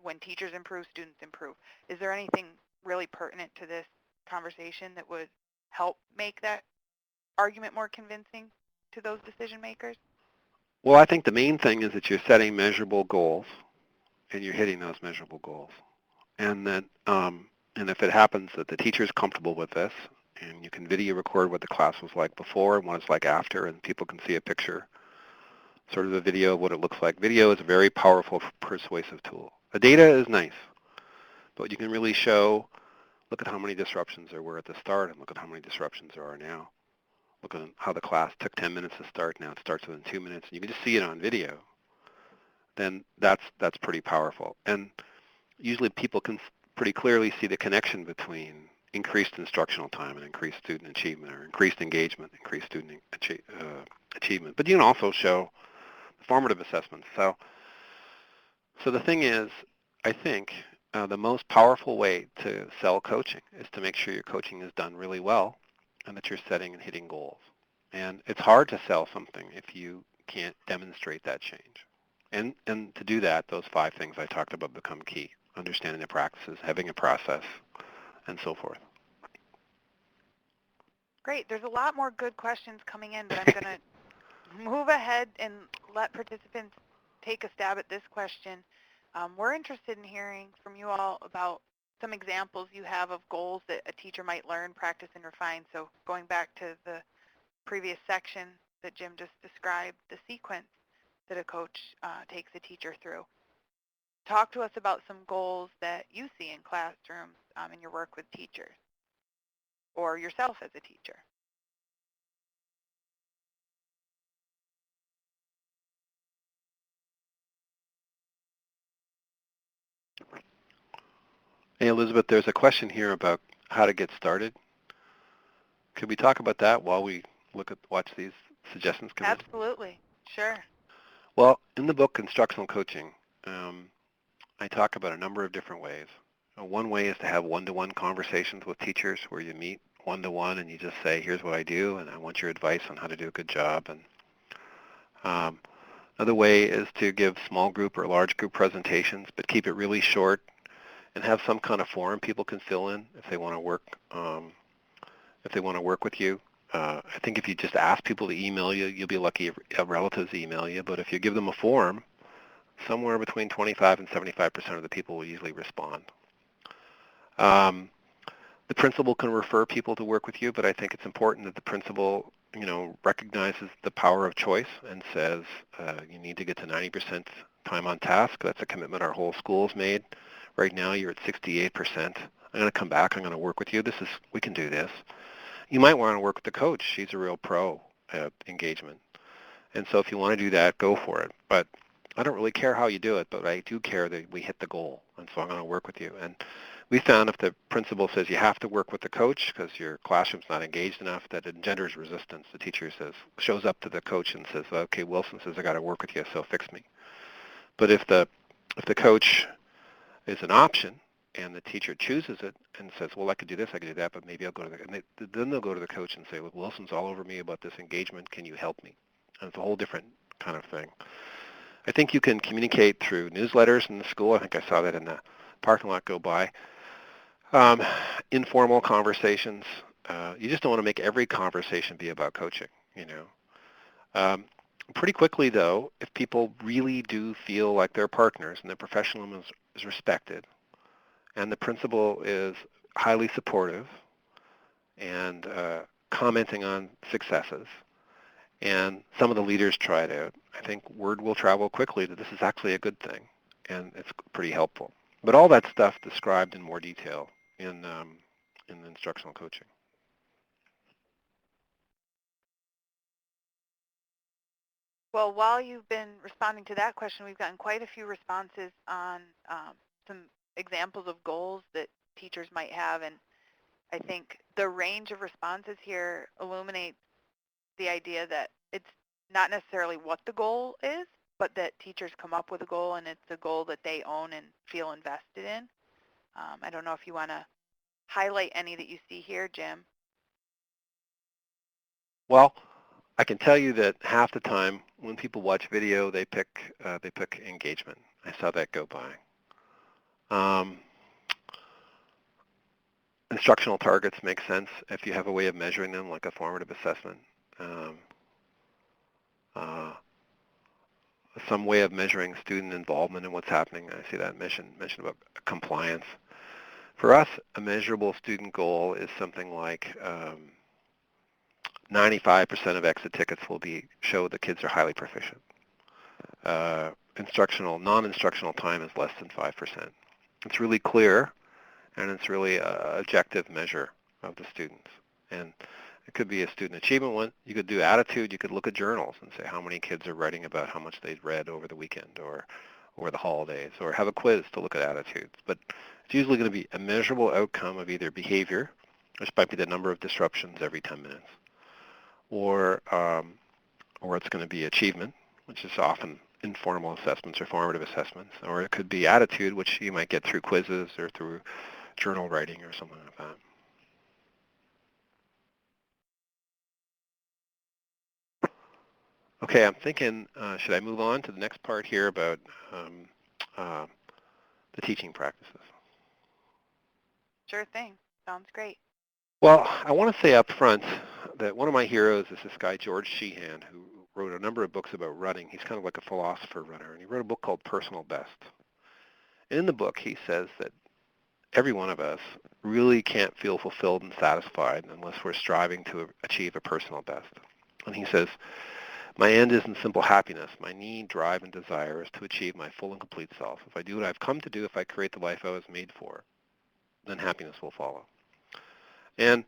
When teachers improve, students improve. Is there anything really pertinent to this conversation that would help make that argument more convincing to those decision makers? Well, I think the main thing is that you're setting measurable goals, and you're hitting those measurable goals. And that, and if it happens that the teacher is comfortable with this, and you can video record what the class was like before and what it's like after, and people can see a picture, sort of a video of what it looks like. Video is a very powerful, persuasive tool. The data is nice, but you can really show, look at how many disruptions there were at the start, and look at how many disruptions there are now. Look at how the class took 10 minutes to start, now it starts within 2 minutes, and you can just see it on video. Then that's pretty powerful. And usually people can pretty clearly see the connection between increased instructional time and increased student achievement, or increased engagement, increased student achievement. But you can also show formative assessments. So the thing is, I think the most powerful way to sell coaching is to make sure your coaching is done really well and that you're setting and hitting goals. And it's hard to sell something if you can't demonstrate that change. And to do that, those 5 things I talked about become key. Understanding the practices, having a process, and so forth. Great. There's a lot more good questions coming in, but I'm going to move ahead and let participants take a stab at this question. We're interested in hearing from you all about some examples you have of goals that a teacher might learn, practice, and refine. So going back to the previous section that Jim just described, the sequence that a coach takes a teacher through. Talk to us about some goals that you see in classrooms in your work with teachers or yourself as a teacher. Hey, Elizabeth, there's a question here about how to get started. Could we talk about that while we watch these suggestions, Kimberly? Absolutely. Sure. Well, in the book Instructional Coaching, I talk about a number of different ways. One way is to have one-to-one conversations with teachers where you meet one-to-one and you just say, here's what I do, and I want your advice on how to do a good job. And um, another way is to give small group or large group presentations, but keep it really short and have some kind of form people can fill in if they want to work with you. I think if you just ask people to email you, you'll be lucky if relatives email you. But if you give them a form, somewhere between 25 and 75% of the people will usually respond. Um, the principal can refer people to work with you, but I think it's important that the principal, recognizes the power of choice and says you need to get to 90% time on task. That's a commitment our whole school's made. Right now, you're at 68%. I'm going to come back. I'm going to work with you. We can do this. You might want to work with the coach. She's a real pro at engagement. And so if you want to do that, go for it. But I don't really care how you do it, but I do care that we hit the goal. And so I'm going to work with you. And we found if the principal says you have to work with the coach because your classroom's not engaged enough, that engenders resistance. The teacher shows up to the coach and says, okay, Wilson says I got to work with you, so fix me. But if the coach is an option and the teacher chooses it and says, well, I could do this, I could do that, but maybe I'll go to then they'll go to the coach and say, look, Wilson's all over me about this engagement. Can you help me? And it's a whole different kind of thing. I think you can communicate through newsletters in the school. I think I saw that in the parking lot go by. Informal conversations. You just don't want to make every conversation be about coaching, Pretty quickly, though, if people really do feel like they're partners and their professionalism is respected and the principal is highly supportive and commenting on successes, and some of the leaders try it out, I think word will travel quickly that this is actually a good thing, and it's pretty helpful. But all that stuff described in more detail in instructional coaching. Well, while you've been responding to that question, we've gotten quite a few responses on some examples of goals that teachers might have, and I think the range of responses here illuminates the idea that it's not necessarily what the goal is, but that teachers come up with a goal and it's a goal that they own and feel invested in. I don't know if you want to highlight any that you see here, Jim. Well, I can tell you that half the time when people watch video, they pick engagement. I saw that go by. Instructional targets make sense if you have a way of measuring them, like a formative assessment. Um, uh, some way of measuring student involvement in what's happening. I see that mentioned about compliance. For us, a measurable student goal is something like 95% of exit tickets will show the kids are highly proficient. Non-instructional time is less than 5%. It's really clear, and it's really an objective measure of the students. And it could be a student achievement one. You could do attitude. You could look at journals and say how many kids are writing about how much they've read over the weekend or the holidays, or have a quiz to look at attitudes. But it's usually going to be a measurable outcome of either behavior, which might be the number of disruptions every 10 minutes, or it's going to be achievement, which is often informal assessments or formative assessments, or it could be attitude, which you might get through quizzes or through journal writing or something like that. Okay, I'm thinking, should I move on to the next part here about uh, the teaching practices? Sure thing. Sounds great. Well, I want to say up front that one of my heroes is this guy, George Sheehan, who wrote a number of books about running. He's kind of like a philosopher runner, and he wrote a book called Personal Best. And in the book, he says that every one of us really can't feel fulfilled and satisfied unless we're striving to achieve a personal best. And he says, my end isn't simple happiness. My need, drive, and desire is to achieve my full and complete self. If I do what I've come to do, if I create the life I was made for, then happiness will follow. And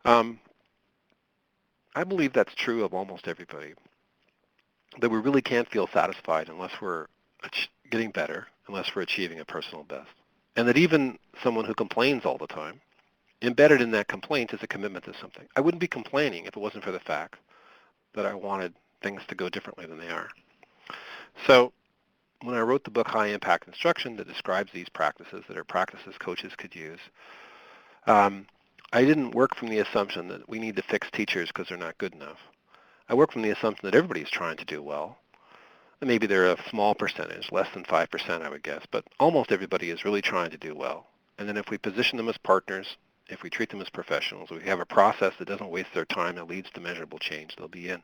I believe that's true of almost everybody, that we really can't feel satisfied unless we're getting better, unless we're achieving a personal best. And that even someone who complains all the time, embedded in that complaint is a commitment to something. I wouldn't be complaining if it wasn't for the fact that I wanted things to go differently than they are. So when I wrote the book High Impact Instruction that describes these practices that are practices coaches could use, I didn't work from the assumption that we need to fix teachers because they're not good enough. I work from the assumption that everybody's trying to do well. And maybe they're a small percentage, less than 5% I would guess, but almost everybody is really trying to do well. And then if we position them as partners, if we treat them as professionals, we have a process that doesn't waste their time that leads to measurable change, they'll be in.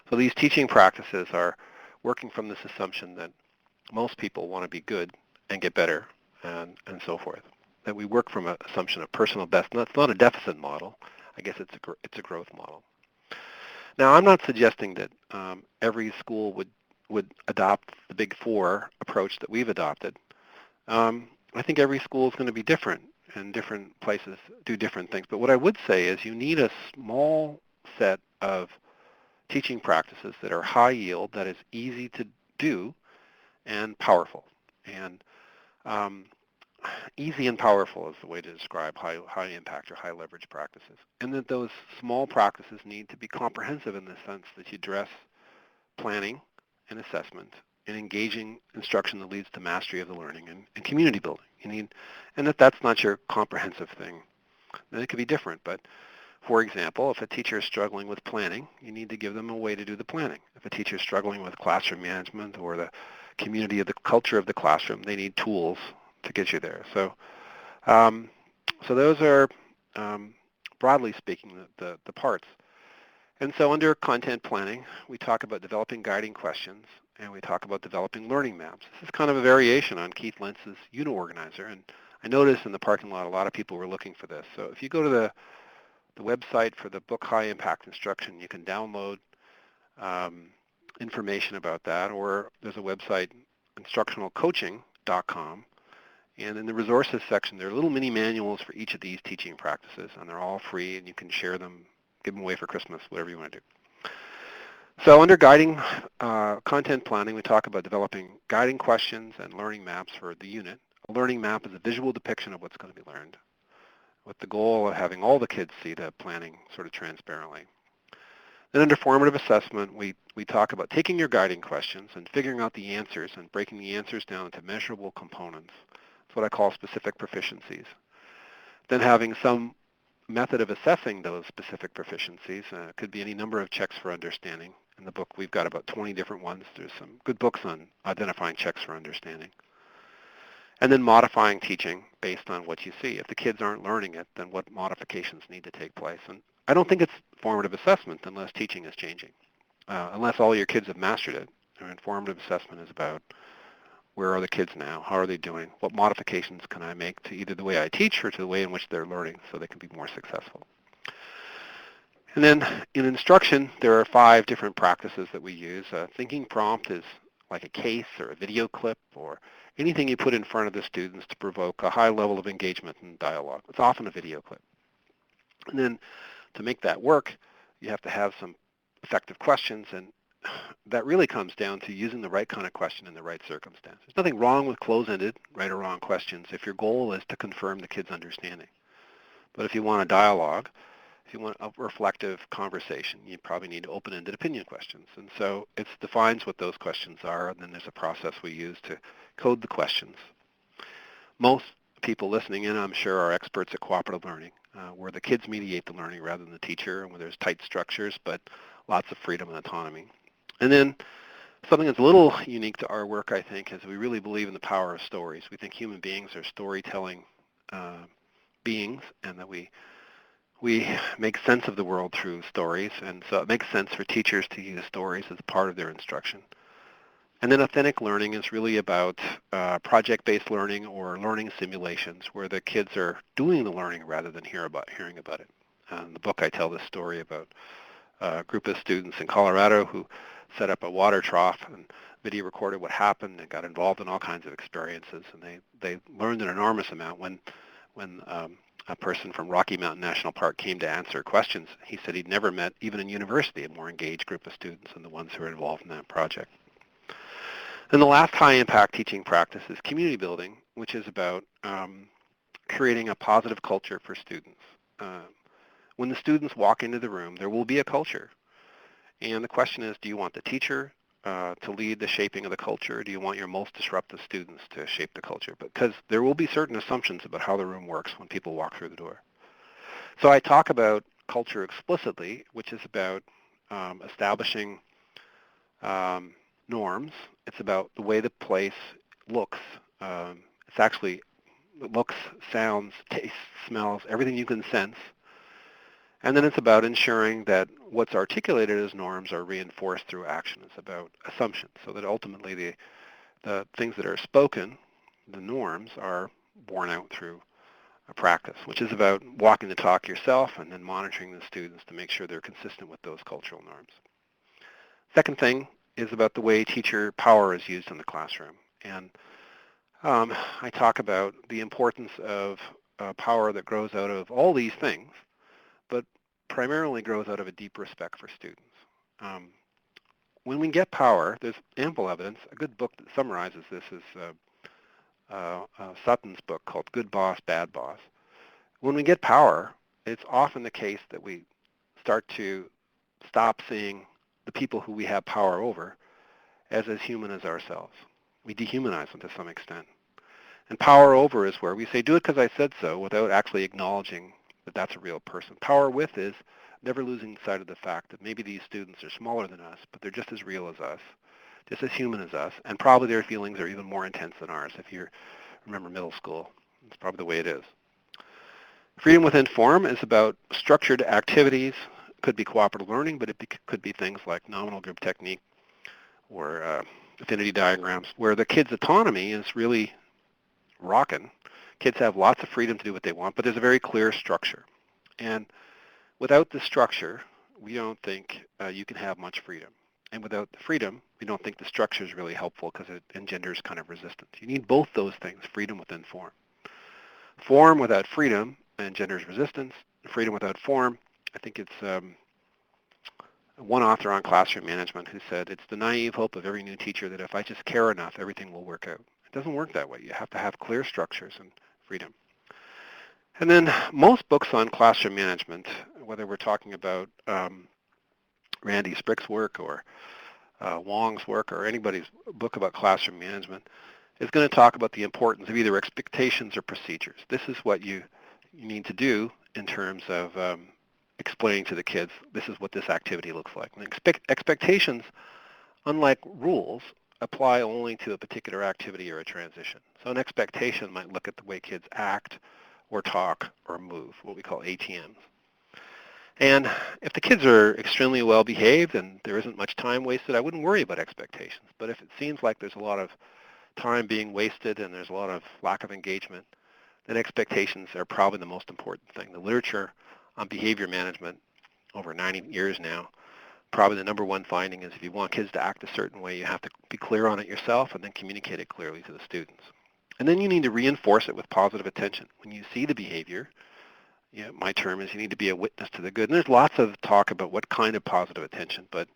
So these teaching practices are working from this assumption that most people want to be good and get better and so forth. That we work from an assumption of personal best. And that's not a deficit model. I guess it's a growth model. Now, I'm not suggesting that every school would adopt the Big Four approach that we've adopted. I think every school is going to be different, and different places do different things. But what I would say is you need a small set of teaching practices that are high yield, that is easy to do, and powerful. And easy and powerful is the way to describe high impact or high leverage practices. And that those small practices need to be comprehensive in the sense that you address planning and assessment and engaging instruction that leads to mastery of the learning and community building. And that's not your comprehensive thing. And it could be different, but for example, if a teacher is struggling with planning, you need to give them a way to do the planning. If a teacher is struggling with classroom management or the community of the culture of the classroom, they need tools to get you there. So those are, broadly speaking, the parts. And so under content planning, we talk about developing guiding questions, and we talk about developing learning maps. This is kind of a variation on Keith Lentz's Uni-Organizer, and I noticed in the parking lot a lot of people were looking for this. So if you go to the website for the book High Impact Instruction, you can download information about that, or there's a website, instructionalcoaching.com, and in the resources section, there are little mini manuals for each of these teaching practices, and they're all free, and you can share them, give them away for Christmas, whatever you want to do. So under guiding content planning, we talk about developing guiding questions and learning maps for the unit. A learning map is a visual depiction of what's going to be learned, with the goal of having all the kids see the planning sort of transparently. Then under formative assessment, we talk about taking your guiding questions and figuring out the answers and breaking the answers down into measurable components. It's what I call specific proficiencies. Then having some method of assessing those specific proficiencies. Could be any number of checks for understanding. In the book, we've got about 20 different ones. There's some good books on identifying checks for understanding. And then modifying teaching based on what you see. If the kids aren't learning it, then what modifications need to take place? And I don't think it's formative assessment unless teaching is changing. Unless all your kids have mastered it. I mean, formative assessment is about where are the kids now? How are they doing? What modifications can I make to either the way I teach or to the way in which they're learning so they can be more successful? And then in instruction, there are 5 different practices that we use. Thinking prompt is like a case or a video clip or anything you put in front of the students to provoke a high level of engagement and dialogue. It's often a video clip. And then to make that work, you have to have some effective questions, and that really comes down to using the right kind of question in the right circumstance. There's nothing wrong with close-ended, right or wrong questions if your goal is to confirm the kid's understanding. But if you want a dialogue, if you want a reflective conversation, you probably need open-ended opinion questions. And so it defines what those questions are, and then there's a process we use to code the questions. Most people listening in, I'm sure, are experts at cooperative learning, where the kids mediate the learning rather than the teacher, and where there's tight structures, but lots of freedom and autonomy. And then something that's a little unique to our work, I think, is we really believe in the power of stories. We think human beings are storytelling beings, and that we make sense of the world through stories, and so it makes sense for teachers to use stories as part of their instruction. And then authentic learning is really about project-based learning or learning simulations where the kids are doing the learning rather than hearing about it. In the book, I tell this story about a group of students in Colorado who set up a water trough and video recorded what happened and got involved in all kinds of experiences. And they learned an enormous amount. When a person from Rocky Mountain National Park came to answer questions, he said he'd never met, even in university, a more engaged group of students than the ones who were involved in that project. And the last high-impact teaching practice is community building, which is about creating a positive culture for students. When the students walk into the room, there will be a culture. And the question is, do you want the teacher to lead the shaping of the culture, or do you want your most disruptive students to shape the culture? Because there will be certain assumptions about how the room works when people walk through the door. So I talk about culture explicitly, which is about establishing norms. It's about the way the place looks. It's actually looks, sounds, tastes, smells, everything you can sense. And then it's about ensuring that what's articulated as norms are reinforced through action. It's about assumptions, so that ultimately the things that are spoken, the norms, are borne out through a practice, which is about walking the talk yourself and then monitoring the students to make sure they're consistent with those cultural norms. Second thing is about the way teacher power is used in the classroom. And I talk about the importance of power that grows out of all these things, but primarily grows out of a deep respect for students. Um, when we get power, there's ample evidence. A good book that summarizes this is Sutton's book called Good Boss, Bad Boss. When we get power, it's often the case that we start to stop seeing the people who we have power over as human as ourselves. We dehumanize them to some extent. And power over is where we say, do it because I said so, without actually acknowledging that that's a real person. Power with is never losing sight of the fact that maybe these students are smaller than us, but they're just as real as us, just as human as us, and probably their feelings are even more intense than ours. If you remember middle school, it's probably the way it is. Freedom within form is about structured activities. It could be cooperative learning, but it could be things like nominal group technique or affinity diagrams, where the kid's autonomy is really rocking. Kids have lots of freedom to do what they want, but there's a very clear structure. And without the structure, we don't think you can have much freedom. And without the freedom, we don't think the structure is really helpful because it engenders kind of resistance. You need both those things, freedom within form. Form without freedom engenders resistance. Freedom without form, I think it's one author on classroom management who said, it's the naive hope of every new teacher that if I just care enough, everything will work out. It doesn't work that way. You have to have clear structures and freedom. And then most books on classroom management, whether we're talking about Randy Sprick's work or Wong's work or anybody's book about classroom management, is going to talk about the importance of either expectations or procedures. This is what you need to do in terms of explaining to the kids, this is what this activity looks like. And expectations, unlike rules, apply only to a particular activity or a transition. So an expectation might look at the way kids act or talk or move, what we call ATMs. And if the kids are extremely well behaved and there isn't much time wasted, I wouldn't worry about expectations. But if it seems like there's a lot of time being wasted and there's a lot of lack of engagement, then expectations are probably the most important thing. The literature on behavior management over 90 years now, probably the number one finding is if you want kids to act a certain way, you have to be clear on it yourself and then communicate it clearly to the students. And then you need to reinforce it with positive attention. When you see the behavior, my term is you need to be a witness to the good. And there's lots of talk about what kind of positive attention, but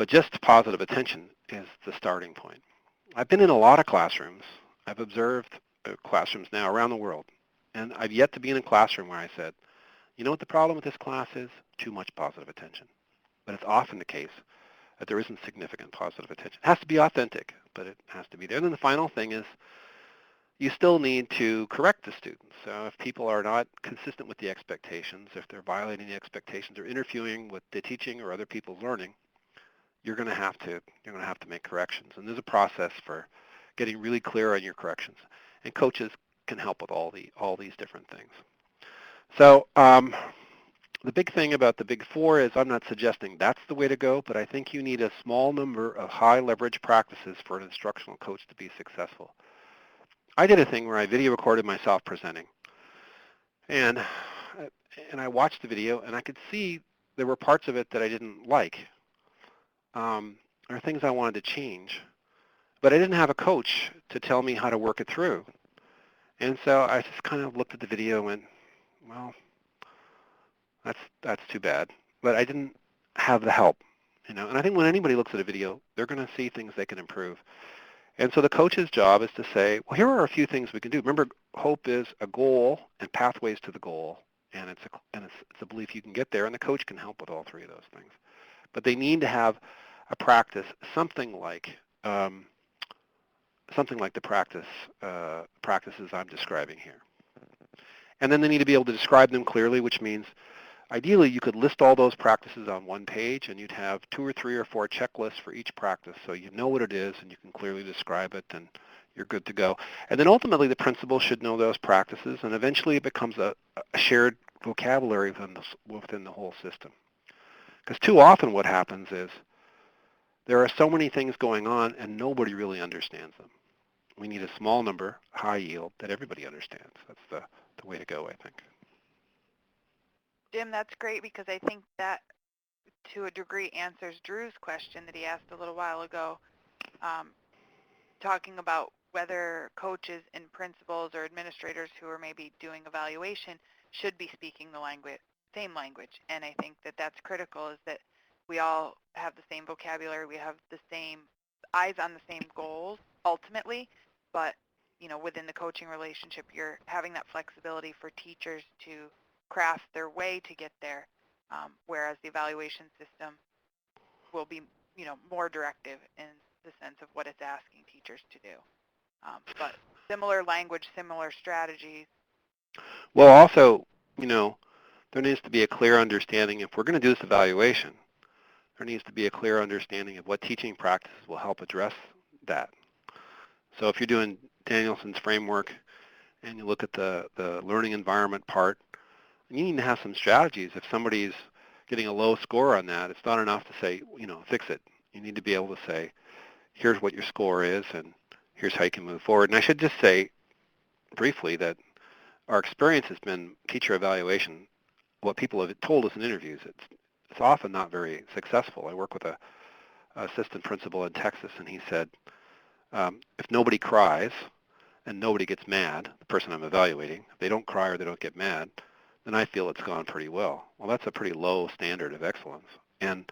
just positive attention is the starting point. I've been in a lot of classrooms. I've observed classrooms now around the world. And I've yet to be in a classroom where I said, you know what the problem with this class is? Too much positive attention. But it's often the case that there isn't significant positive attention. It has to be authentic, but it has to be there. And then the final thing is you still need to correct the students. So if people are not consistent with the expectations, if they're violating the expectations or interfering with the teaching or other people's learning, you're going to have to make corrections. And there's a process for getting really clear on your corrections. And coaches can help with all these different things. So the big thing about the Big Four is I'm not suggesting that's the way to go, but I think you need a small number of high leverage practices for an instructional coach to be successful. I did a thing where I video recorded myself presenting, and I watched the video, and I could see there were parts of it that I didn't like, or things I wanted to change, but I didn't have a coach to tell me how to work it through. And so I just kind of looked at the video and went, well, that's too bad. But I didn't have the help, And I think when anybody looks at a video, they're going to see things they can improve. And so the coach's job is to say, well, here are a few things we can do. Remember, hope is a goal and pathways to the goal, and it's a belief you can get there, and the coach can help with all three of those things. but they need to have a practice, something like um, the practices I'm describing here. And then they need to be able to describe them clearly, which means ideally you could list all those practices on one page and you'd have 2 or 3 or 4 checklists for each practice so you know what it is and you can clearly describe it and you're good to go. And then ultimately the principal should know those practices and eventually it becomes a shared vocabulary within the whole system. Because too often what happens is there are so many things going on and nobody really understands them. We need a small number, high yield, that everybody understands. That's the way to go, I think. Jim, that's great because I think that to a degree answers Drew's question that he asked a little while ago, um, talking about whether coaches and principals or administrators who are maybe doing evaluation should be speaking the same language. And I think that that's critical, is that we all have the same vocabulary, we have the same eyes on the same goals ultimately, but within the coaching relationship, you're having that flexibility for teachers to craft their way to get there, whereas the evaluation system will be, more directive in the sense of what it's asking teachers to do. But similar language, similar strategies. Well, also, there needs to be a clear understanding, if we're going to do this evaluation, there needs to be a clear understanding of what teaching practices will help address that. So if you're doing Danielson's framework and you look at the learning environment part, you need to have some strategies. If somebody's getting a low score on that, it's not enough to say, fix it. You need to be able to say, here's what your score is and here's how you can move forward. And I should just say briefly that our experience has been teacher evaluation. What people have told us in interviews, it's often not very successful. I work with a assistant principal in Texas, and he said, if nobody cries and nobody gets mad, the person I'm evaluating, if they don't cry or they don't get mad, then I feel it's gone pretty well. Well, that's a pretty low standard of excellence. And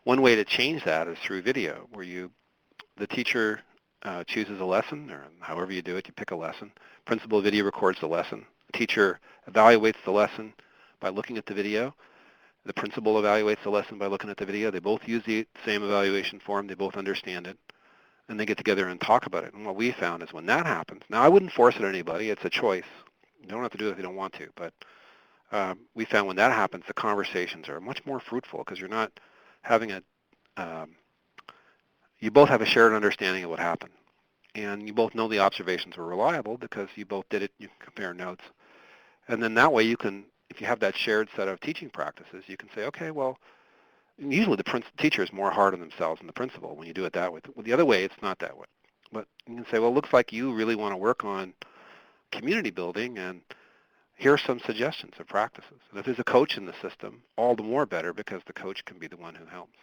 one way to change that is through video, where the teacher chooses a lesson, or however you do it, you pick a lesson. Principal video records the lesson. The teacher evaluates the lesson by looking at the video. The principal evaluates the lesson by looking at the video. They both use the same evaluation form. They both understand it. And they get together and talk about it. And what we found is when that happens, now I wouldn't force it on anybody. It's a choice. You don't have to do it if you don't want to. But we found when that happens, the conversations are much more fruitful because you're not having you both have a shared understanding of what happened. And you both know the observations were reliable because you both did it. You can compare notes. And then that way you can, if you have that shared set of teaching practices, you can say, okay, well, usually the teacher is more hard on themselves than the principal when you do it that way. The other way, it's not that way. But you can say, well, it looks like you really want to work on community building, and here are some suggestions of practices. And if there's a coach in the system, all the more better because the coach can be the one who helps.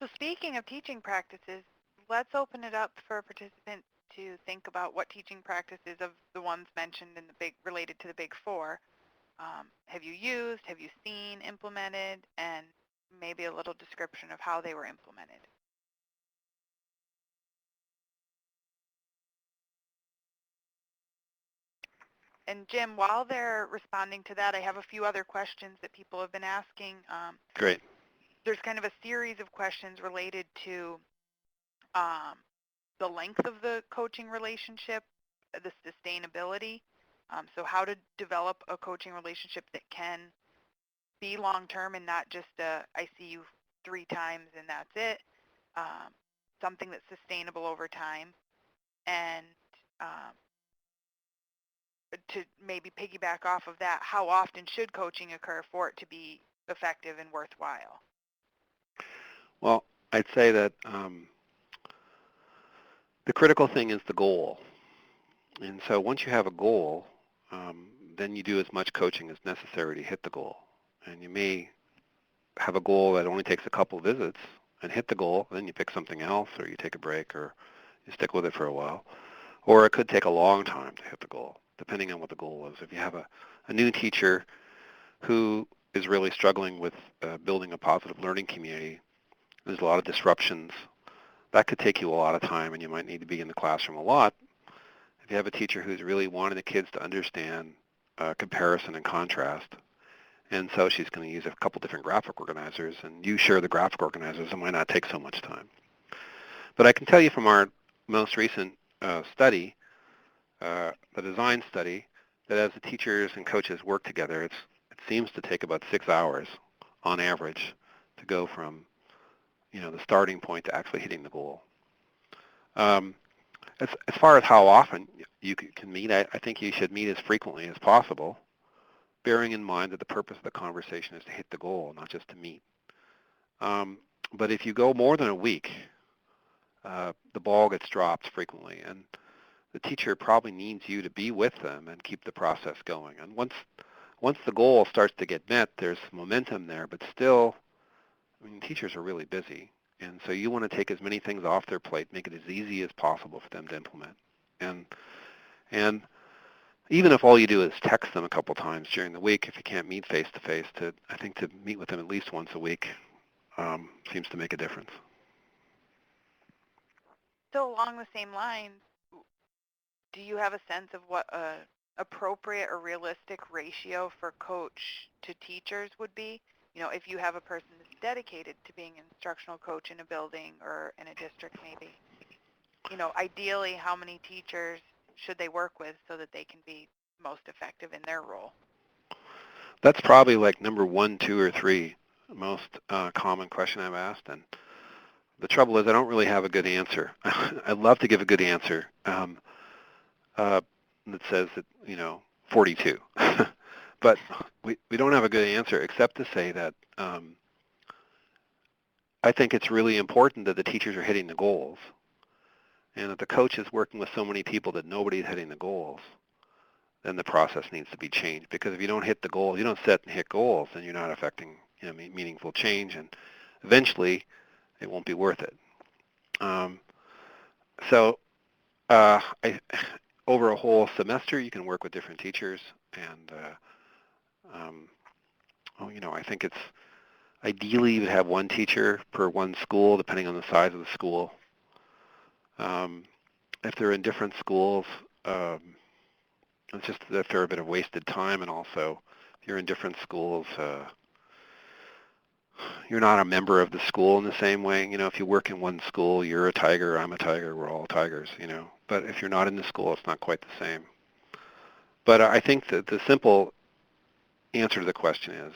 So speaking of teaching practices, let's open it up for participants to think about what teaching practices of the ones mentioned in related to the big four have you used, have you seen, implemented, and maybe a little description of how they were implemented. And Jim, while they're responding to that, I have a few other questions that people have been asking. Great. There's kind of a series of questions related to the length of the coaching relationship, the sustainability. So how to develop a coaching relationship that can be long-term and not just I see you 3 times and that's it. Something that's sustainable over time. And to maybe piggyback off of that, how often should coaching occur for it to be effective and worthwhile? Well, I'd say that the critical thing is the goal. And so once you have a goal, then you do as much coaching as necessary to hit the goal. And you may have a goal that only takes a couple visits and hit the goal, then you pick something else, or you take a break, or you stick with it for a while. Or it could take a long time to hit the goal, depending on what the goal is. If you have a new teacher who is really struggling with building a positive learning community, there's a lot of disruptions. That could take you a lot of time, and you might need to be in the classroom a lot. If you have a teacher who's really wanting the kids to understand comparison and contrast, And so she's going to use a couple different graphic organizers, and you share the graphic organizers. It might not take so much time. But I can tell you from our most recent study, the design study, that as the teachers and coaches work together, it seems to take about 6 hours on average to go from the starting point to actually hitting the goal. As far as how often you can meet, I think you should meet as frequently as possible, bearing in mind that the purpose of the conversation is to hit the goal, not just to meet. But if you go more than a week, the ball gets dropped frequently, and the teacher probably needs you to be with them and keep the process going. And once the goal starts to get met, there's momentum there, but still, I mean, teachers are really busy, and so you want to take as many things off their plate, make it as easy as possible for them to implement. And even if all you do is text them a couple times during the week, if you can't meet face to face, I think to meet with them at least once a week seems to make a difference. So along the same lines, do you have a sense of what a appropriate or realistic ratio for coach to teachers would be? If you have a person that's dedicated to being an instructional coach in a building or in a district maybe, ideally how many teachers should they work with so that they can be most effective in their role? That's probably like number 1, 2, or 3 most common question I'm asked, and the trouble is I don't really have a good answer. I'd love to give a good answer that says that 42, but we don't have a good answer except to say that I think it's really important that the teachers are hitting the goals, and if the coach is working with so many people that nobody's hitting the goals, then the process needs to be changed. Because if you don't hit the goals, you don't set and hit goals, then you're not affecting meaningful change, and eventually it won't be worth it. Um, so I, over a whole semester, you can work with different teachers, and I think it's ideally you would have one teacher per one school, depending on the size of the school. If they're in different schools, it's just a fair bit of wasted time, and also if you're in different schools, you're not a member of the school in the same way. If you work in one school, you're a tiger, I'm a tiger, we're all tigers, But if you're not in the school, it's not quite the same. But I think that the simple answer to the question is,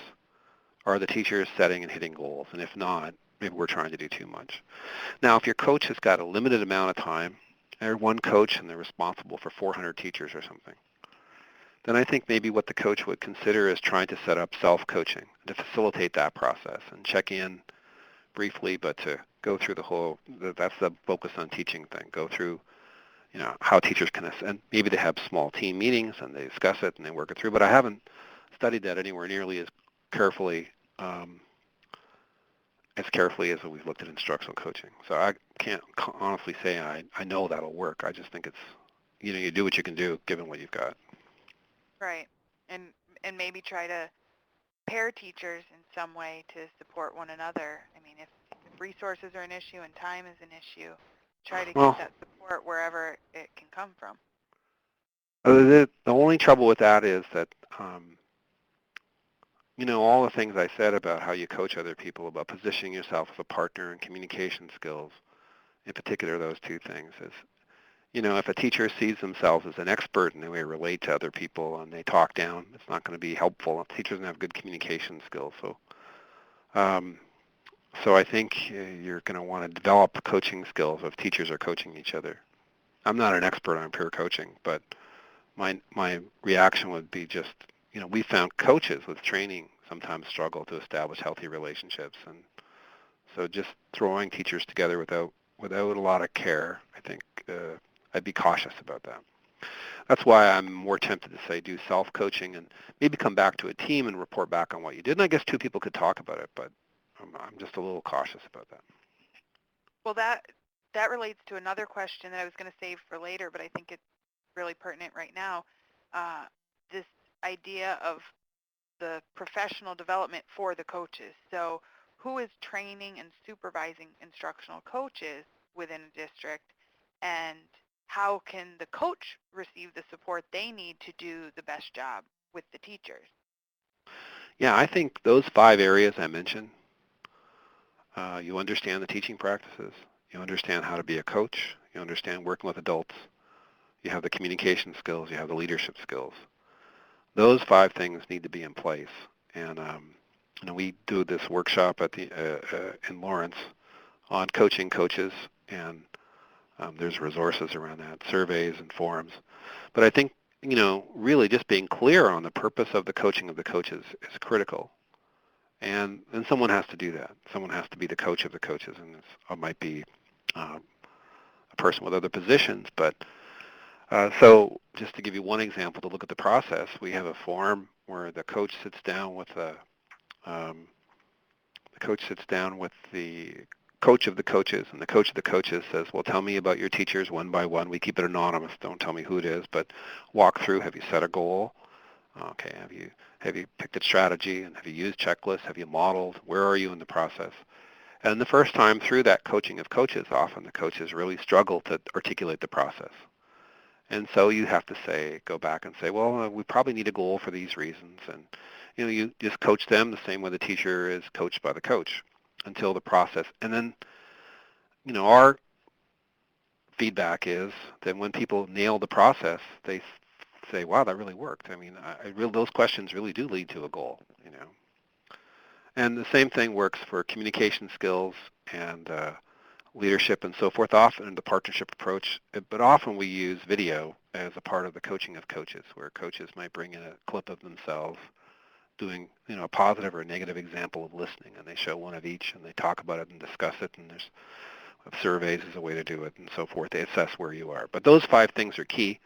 are the teachers setting and hitting goals? And if not, maybe we're trying to do too much. Now, if your coach has got a limited amount of time, they're one coach and they're responsible for 400 teachers or something, then I think maybe what the coach would consider is trying to set up self-coaching to facilitate that process and check in briefly, but to go through that's the focus on teaching thing, go through, how teachers can, and maybe they have small team meetings and they discuss it and they work it through, but I haven't studied that anywhere nearly as carefully as we've looked at instructional coaching. So I can't honestly say I know that'll work. I just think it's, you do what you can do given what you've got. Right. And maybe try to pair teachers in some way to support one another. I mean, if resources are an issue and time is an issue, try to get Well, that support wherever it can come from. the only trouble with that is that, all the things I said about how you coach other people, about positioning yourself as a partner and communication skills, in particular those two things, is, if a teacher sees themselves as an expert in the way they relate to other people and they talk down, it's not going to be helpful. If the teacher doesn't have good communication skills. Um, so I think you're going to want to develop coaching skills if teachers are coaching each other. I'm not an expert on peer coaching, but my reaction would be just, we found coaches with training sometimes struggle to establish healthy relationships, and so just throwing teachers together without a lot of care, I think I'd be cautious about that. That's why I'm more tempted to say do self-coaching and maybe come back to a team and report back on what you did. And I guess two people could talk about it, but I'm just a little cautious about that. Well, that relates to another question that I was going to save for later, but I think it's really pertinent right now. This idea of the professional development for the coaches. So who is training and supervising instructional coaches within a district, and how can the coach receive the support they need to do the best job with the teachers? Yeah, I think those 5 areas I mentioned, you understand the teaching practices, you understand how to be a coach, you understand working with adults, you have the communication skills, you have the leadership skills. Those 5 things need to be in place. And we do this workshop at the in Lawrence on coaching coaches, and there's resources around that, surveys and forums. But I think, really just being clear on the purpose of the coaching of the coaches is critical. And someone has to do that. Someone has to be the coach of the coaches, and it might be a person with other positions. But so just to give you one example to look at the process, we have a forum where the coach sits down with um, the coach sits down with the coach of the coaches, and the coach of the coaches says, well, tell me about your teachers one by one. We keep it anonymous. Don't tell me who it is, but walk through. Have you set a goal? Okay, have you picked a strategy, and have you used checklists? Have you modeled? Where are you in the process? And the first time through that coaching of coaches, often the coaches really struggle to articulate the process. And so you have to go back and say, well, we probably need a goal for these reasons. And, you just coach them the same way the teacher is coached by the coach until the process. And then, our feedback is that when people nail the process, they say, wow, that really worked. I mean, those questions really do lead to a goal. And the same thing works for communication skills and leadership and so forth, often in the partnership approach, but often we use video as a part of the coaching of coaches, where coaches might bring in a clip of themselves doing, a positive or a negative example of listening, and they show one of each, and they talk about it and discuss it, and there's surveys as a way to do it, and so forth. They assess where you are. But those 5 things are key,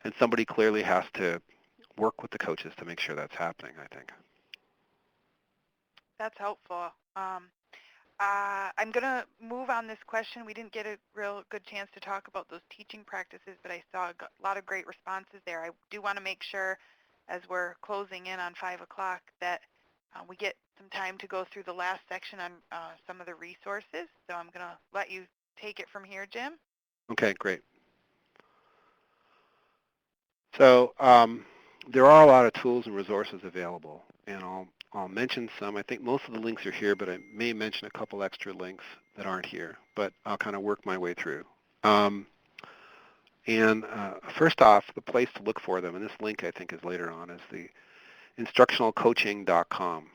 and somebody clearly has to work with the coaches to make sure that's happening, I think. That's helpful. I'm going to move on this question. We didn't get a real good chance to talk about those teaching practices, but I saw a lot of great responses there. I do want to make sure, as we're closing in on 5 o'clock, that we get some time to go through the last section on some of the resources. So I'm going to let you take it from here, Jim. Okay, great. So there are a lot of tools and resources available, and I'll mention some. I think most of the links are here, but I may mention a couple extra links that aren't here, but I'll kind of work my way through. And first off, the place to look for them, and this link I think is later on, is the instructionalcoaching.com.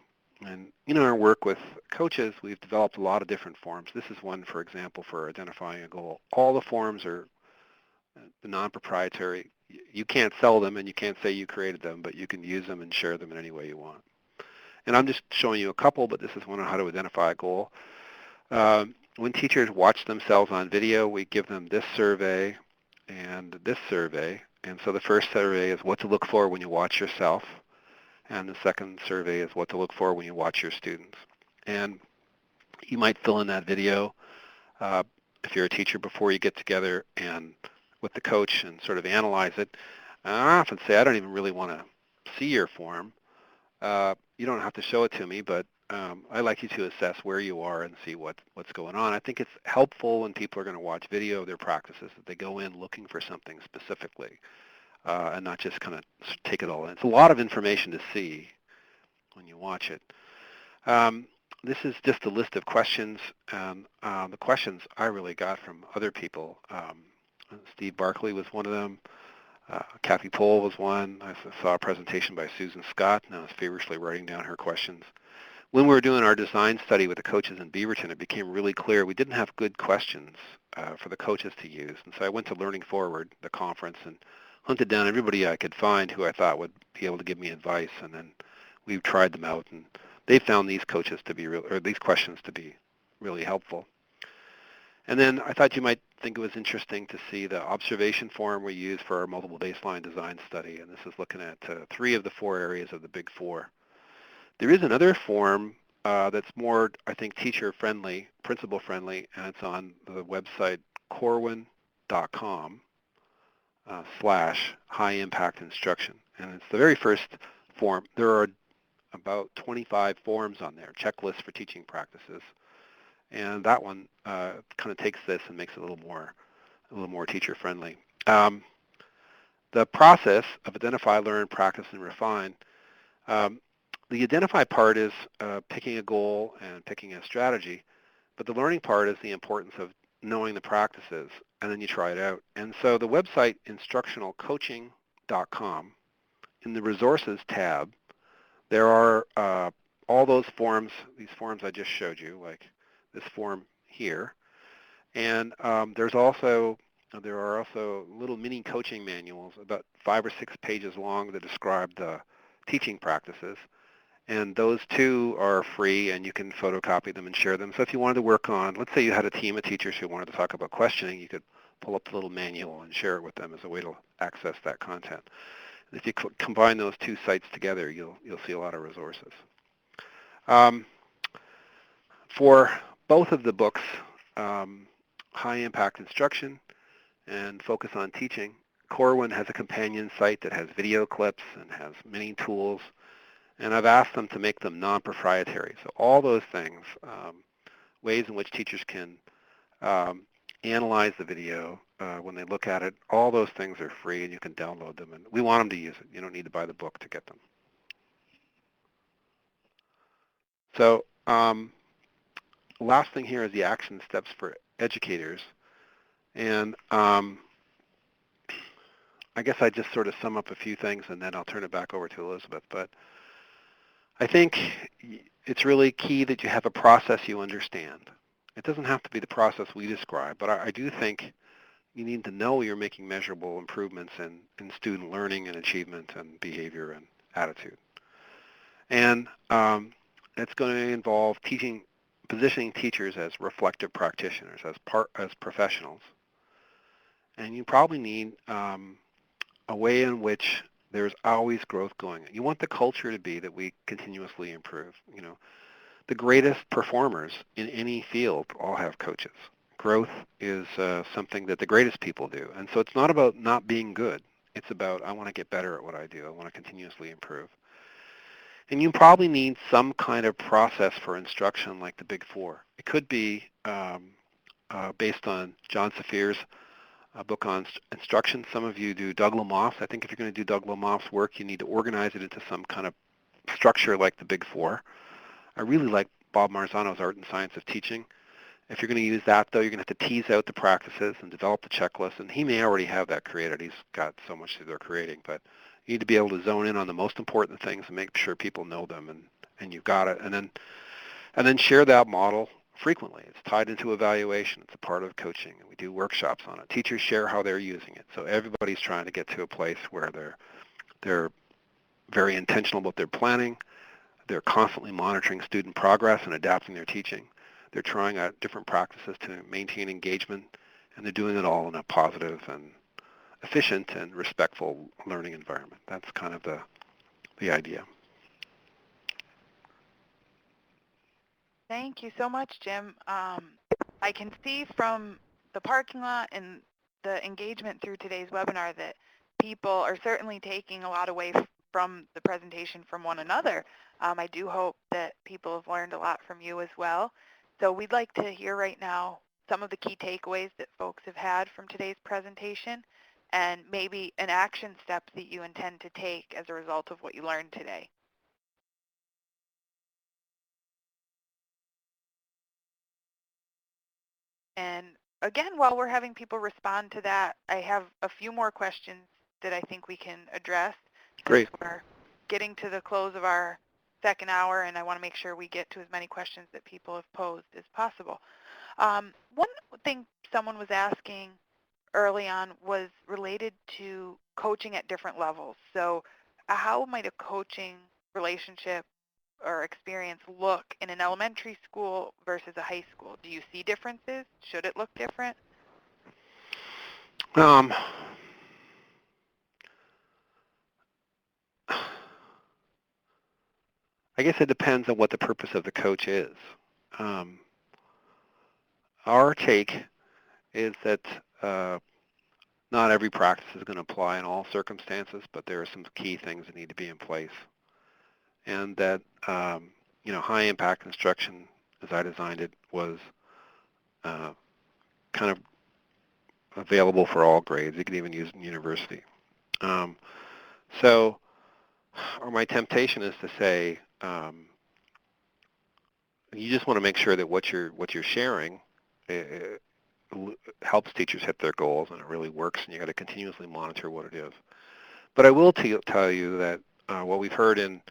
And in our work with coaches, we've developed a lot of different forms. This is one, for example, for identifying a goal. All the forms are non-proprietary. You can't sell them, and you can't say you created them, but you can use them and share them in any way you want. And I'm just showing you a couple, but this is one on how to identify a goal. When teachers watch themselves on video, we give them this survey and this survey. And so the first survey is what to look for when you watch yourself, and the second survey is what to look for when you watch your students. And you might fill in that video if you're a teacher before you get together and with the coach and sort of analyze it. I often say I don't even really want to see your form. You don't have to show it to me, but I like you to assess where you are and see what's going on. I think it's helpful when people are going to watch video of their practices that they go in looking for something specifically and not just kind of take it all in. It's a lot of information to see when you watch it. This is just a list of questions. The questions I really got from other people. Steve Barkley was one of them. Kathy Pohl was one. I saw a presentation by Susan Scott, and I was feverishly writing down her questions. When we were doing our design study with the coaches in Beaverton, it became really clear we didn't have good questions for the coaches to use. And so I went to Learning Forward, the conference, and hunted down everybody I could find who I thought would be able to give me advice. And then we tried them out, and they found these coaches to be these questions to be really helpful. And then I thought you might think it was interesting to see the observation form we use for our multiple baseline design study, and this is looking at 3 of the 4 areas of the Big 4. There is another form that's more, I think, teacher-friendly, principal-friendly, and it's on the website corwin.com /high-impact instruction. And it's the very first form. There are about 25 forms on there, checklists for teaching practices. And that one kind of takes this and makes it a little more teacher-friendly. The process of identify, learn, practice, and refine, the identify part is picking a goal and picking a strategy, but the learning part is the importance of knowing the practices, and then you try it out. And so the website instructionalcoaching.com, in the resources tab, there are all those forms, these forms I just showed you, like this form here. And there are also little mini coaching manuals, about 5 or 6 pages long, that describe the teaching practices. And those too are free, and you can photocopy them and share them. So if you wanted to work on, let's say you had a team of teachers who wanted to talk about questioning, you could pull up the little manual and share it with them as a way to access that content. And if you combine those two sites together, you'll see a lot of resources. For both of the books, High Impact Instruction and Focus on Teaching, Corwin has a companion site that has video clips and has many tools. And I've asked them to make them non-proprietary. So all those things, ways in which teachers can analyze the video when they look at it, all those things are free and you can download them. And we want them to use it. You don't need to buy the book to get them. So last thing here is the action steps for educators. And I guess I just sort of sum up a few things and then I'll turn it back over to Elizabeth. But I think it's really key that you have a process you understand. It doesn't have to be the process we describe, but I do think you need to know you're making measurable improvements in student learning and achievement and behavior and attitude. And it's going to involve positioning teachers as reflective practitioners, as professionals. And you probably need a way in which there's always growth going on. You want the culture to be that we continuously improve. You know, the greatest performers in any field all have coaches. Growth is something that the greatest people do. And so it's not about not being good. It's about, I want to get better at what I do. I want to continuously improve. And you probably need some kind of process for instruction like the Big Four. It could be based on John Saphir's book on instruction. Some of you do Doug Lamoff's. I think if you're going to do Doug Lamoff's work, you need to organize it into some kind of structure like the Big Four. I really like Bob Marzano's Art and Science of Teaching. If you're going to use that, though, you're going to have to tease out the practices and develop the checklist. And he may already have that created. He's got so much that they're creating. But you need to be able to zone in on the most important things and make sure people know them, and you've got it. And then share that model frequently. It's tied into evaluation. It's a part of coaching, and we do workshops on it. Teachers share how they're using it. So everybody's trying to get to a place where they're very intentional about their planning. They're constantly monitoring student progress and adapting their teaching. They're trying out different practices to maintain engagement, and they're doing it all in a positive and efficient and respectful learning environment. That's kind of the idea. Thank you so much, Jim. I can see from the parking lot and the engagement through today's webinar that people are certainly taking a lot away from the presentation from one another. I do hope that people have learned a lot from you as well. So we'd like to hear right now some of the key takeaways that folks have had from today's presentation and maybe an action step that you intend to take as a result of what you learned today. And again, while we're having people respond to that, I have a few more questions that I think we can address. Great. We're getting to the close of our second hour, and I want to make sure we get to as many questions that people have posed as possible. One thing someone was asking early on was related to coaching at different levels. So how might a coaching relationship or experience look in an elementary school versus a high school? Do you see differences? Should it look different? I guess it depends on what the purpose of the coach is. Our take is that not every practice is going to apply in all circumstances, but there are some key things that need to be in place. And that, high impact instruction, as I designed it, was kind of available for all grades. You can even use it in university. Or my temptation is to say, um, you just want to make sure that what you're sharing helps teachers hit their goals and it really works, and you got to continuously monitor what it is. But I will tell you that what we've heard in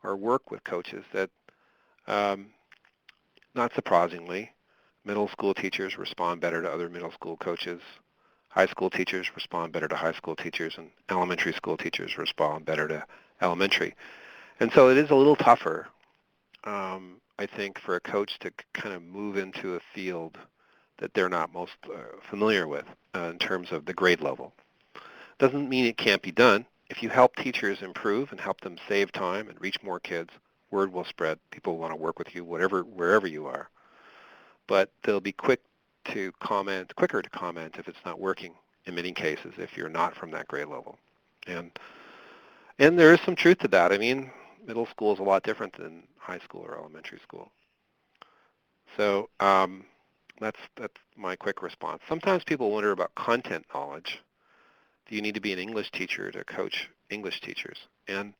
our work with coaches that um, not surprisingly, middle school teachers respond better to other middle school coaches. High school teachers respond better to high school teachers, and elementary school teachers respond better to elementary. And so it is a little tougher, I think, for a coach to kind of move into a field that they're not most familiar with in terms of the grade level. Doesn't mean it can't be done. If you help teachers improve and help them save time and reach more kids, word will spread. People want to work with you, wherever you are. But they'll be quicker to comment if it's not working in many cases if you're not from that grade level. And and there is some truth to that. I mean, middle school is a lot different than high school or elementary school. So that's my quick response. Sometimes people wonder about content knowledge. Do you need to be an English teacher to coach English teachers? And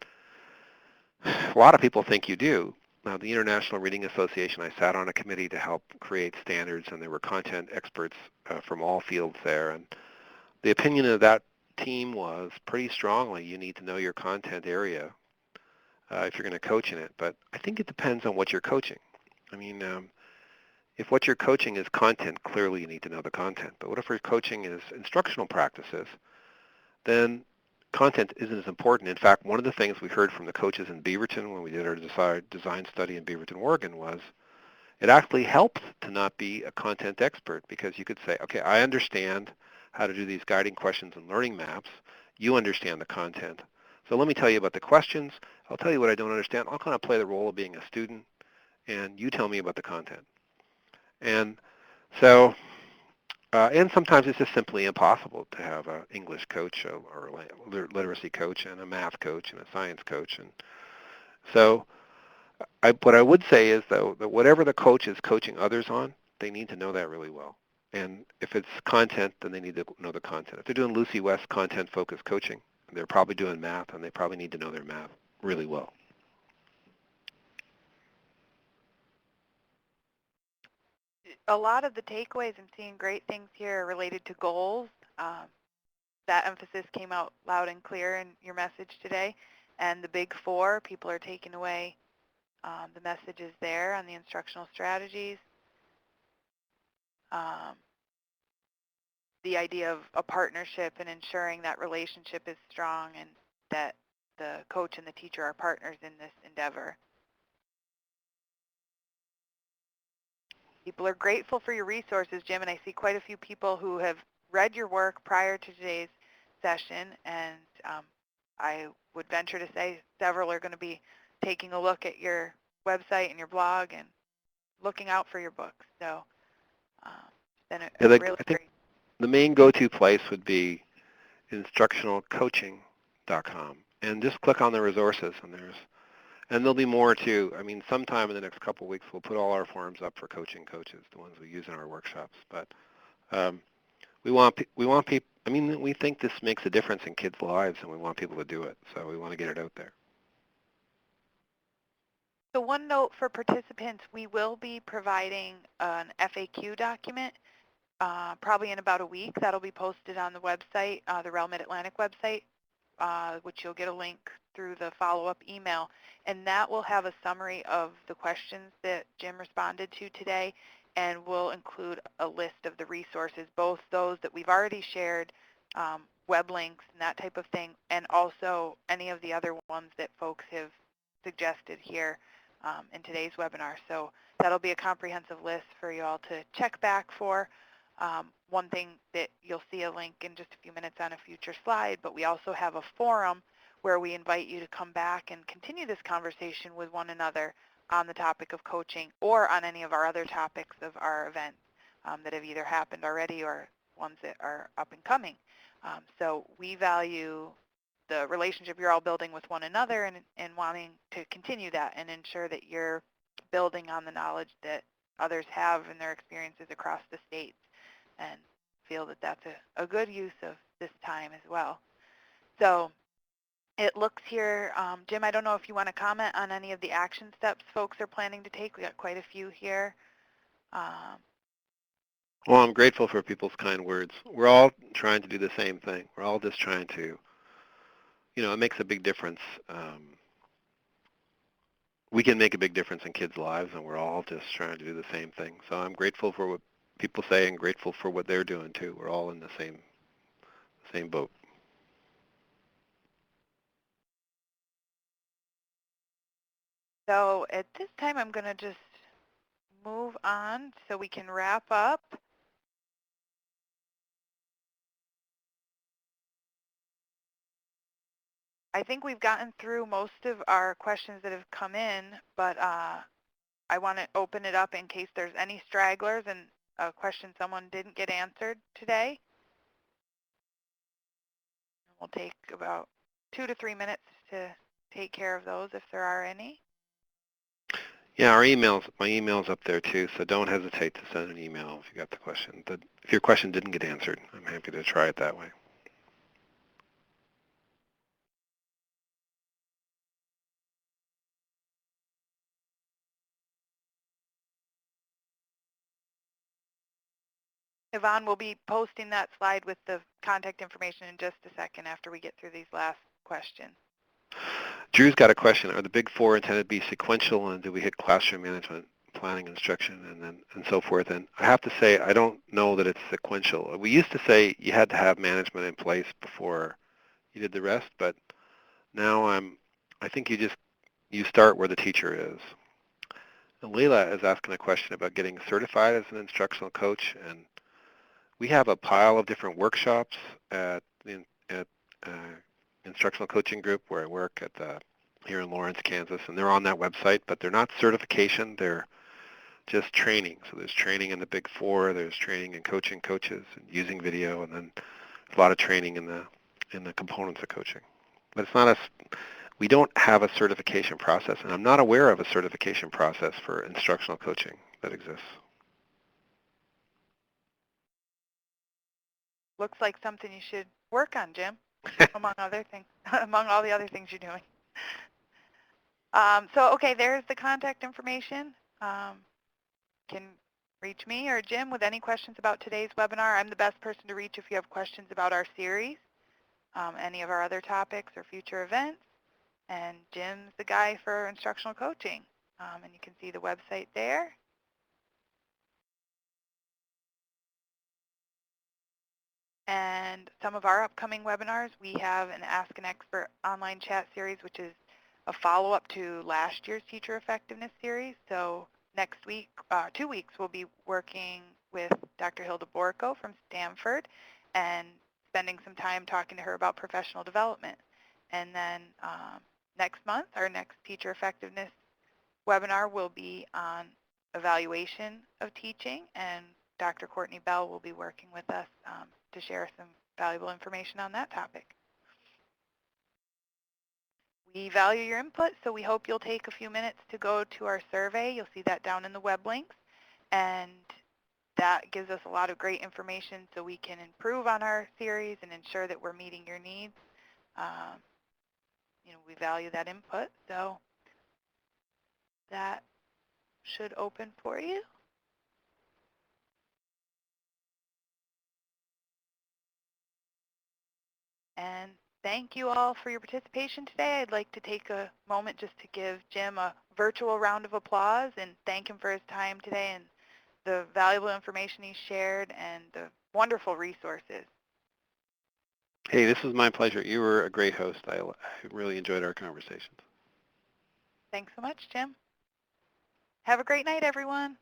a lot of people think you do. Now, the International Reading Association, I sat on a committee to help create standards, and there were content experts from all fields there. And the opinion of that team was pretty strongly you need to know your content area if you're going to coach in it. But I think it depends on what you're coaching. I mean, if what you're coaching is content, clearly you need to know the content. But what if your coaching is instructional practices? Then content isn't as important. In fact, one of the things we heard from the coaches in Beaverton when we did our design study in Beaverton, Oregon was it actually helps to not be a content expert because you could say, okay, I understand how to do these guiding questions and learning maps. You understand the content. So let me tell you about the questions. I'll tell you what I don't understand. I'll kind of play the role of being a student, and you tell me about the content. And so and sometimes it's just simply impossible to have an English coach or a literacy coach and a math coach and a science coach. And so what I would say is, though, that whatever the coach is coaching others on, they need to know that really well. And if it's content, then they need to know the content. If they're doing Lucy West content-focused coaching, they're probably doing math, and they probably need to know their math really well. A lot of the takeaways, I'm seeing great things here related to goals. Um, that emphasis came out loud and clear in your message today. And the big four, people are taking away the messages there on the instructional strategies. Um, the idea of a partnership and ensuring that relationship is strong and that the coach and the teacher are partners in this endeavor. People are grateful for your resources, Jim, and I see quite a few people who have read your work prior to today's session, and I would venture to say several are going to be taking a look at your website and your blog and looking out for your books. So it's been Yeah, a really I think great. the main go-to place would be instructionalcoaching.com, and just click on the resources, and there'll be more too. I mean, sometime in the next couple of weeks, we'll put all our forms up for coaching coaches, the ones we use in our workshops. But um, we want people. I mean, we think this makes a difference in kids' lives, and we want people to do it. So we want to get it out there. So one note for participants, we will be providing an FAQ document probably in about a week. That'll be posted on the website, the REL Mid-Atlantic website, which you'll get a link through the follow-up email. And that will have a summary of the questions that Jim responded to today, and will include a list of the resources, both those that we've already shared, web links and that type of thing, and also any of the other ones that folks have suggested here in today's webinar. So that'll be a comprehensive list for you all to check back for. One thing that you'll see a link in just a few minutes on a future slide, but we also have a forum where we invite you to come back and continue this conversation with one another on the topic of coaching or on any of our other topics of our events that have either happened already or ones that are up and coming. So we value the relationship you're all building with one another and wanting to continue that and ensure that you're building on the knowledge that others have in their experiences across the states, and feel that that's a good use of this time as well. So It looks here, Jim, I don't know if you want to comment on any of the action steps folks are planning to take. We got quite a few here. Um, Well, I'm grateful for people's kind words. We're all trying to do the same thing. We're all just trying to, it makes a big difference. We can make a big difference in kids' lives, and we're all just trying to do the same thing. So I'm grateful for what people say and grateful for what they're doing too. We're all in the same boat. so at this time, I'm going to just move on so we can wrap up. I think we've gotten through most of our questions that have come in, but I want to open it up in case there's any stragglers and a question someone didn't get answered today. We'll take about 2 to 3 minutes to take care of those if there are any. Yeah, my email's up there too, so don't hesitate to send an email if you got the question. If your question didn't get answered, I'm happy to try it that way. Yvonne will be posting that slide with the contact information in just a second after we get through these last questions. Drew's got a question. Are the big four intended to be sequential, and do we hit classroom management, planning, instruction, and so forth? And I have to say, I don't know that it's sequential. We used to say you had to have management in place before you did the rest, but now I think you start where the teacher is. And Leila is asking a question about getting certified as an instructional coach, and we have a pile of different workshops at instructional coaching group where I work here in Lawrence, Kansas, and they're on that website, but they're not certification. They're just training. So there's training in the Big Four. There's training in coaching coaches and using video, and then a lot of training in the components of coaching. But it's not we don't have a certification process, and I'm not aware of a certification process for instructional coaching that exists. Looks like something you should work on, Jim, among other things, among all the other things you're doing. Okay, there's the contact information. Can reach me or Jim with any questions about today's webinar. I'm the best person to reach if you have questions about our series, any of our other topics or future events. And Jim's the guy for instructional coaching. And you can see the website there. And some of our upcoming webinars, we have an Ask an Expert online chat series, which is a follow-up to last year's Teacher Effectiveness series. So next week, 2 weeks, we'll be working with Dr. Hilda Borko from Stanford and spending some time talking to her about professional development. And then next month, our next Teacher Effectiveness webinar will be on evaluation of teaching, and Dr. Courtney Bell will be working with us to share some valuable information on that topic. We value your input, so we hope you'll take a few minutes to go to our survey. You'll see that down in the web links, and that gives us a lot of great information so we can improve on our series and ensure that we're meeting your needs. We value that input, so that should open for you. And thank you all for your participation today. I'd like to take a moment just to give Jim a virtual round of applause and thank him for his time today and the valuable information he shared and the wonderful resources. Hey, this was my pleasure. You were a great host. I really enjoyed our conversations. Thanks so much, Jim. Have a great night, everyone.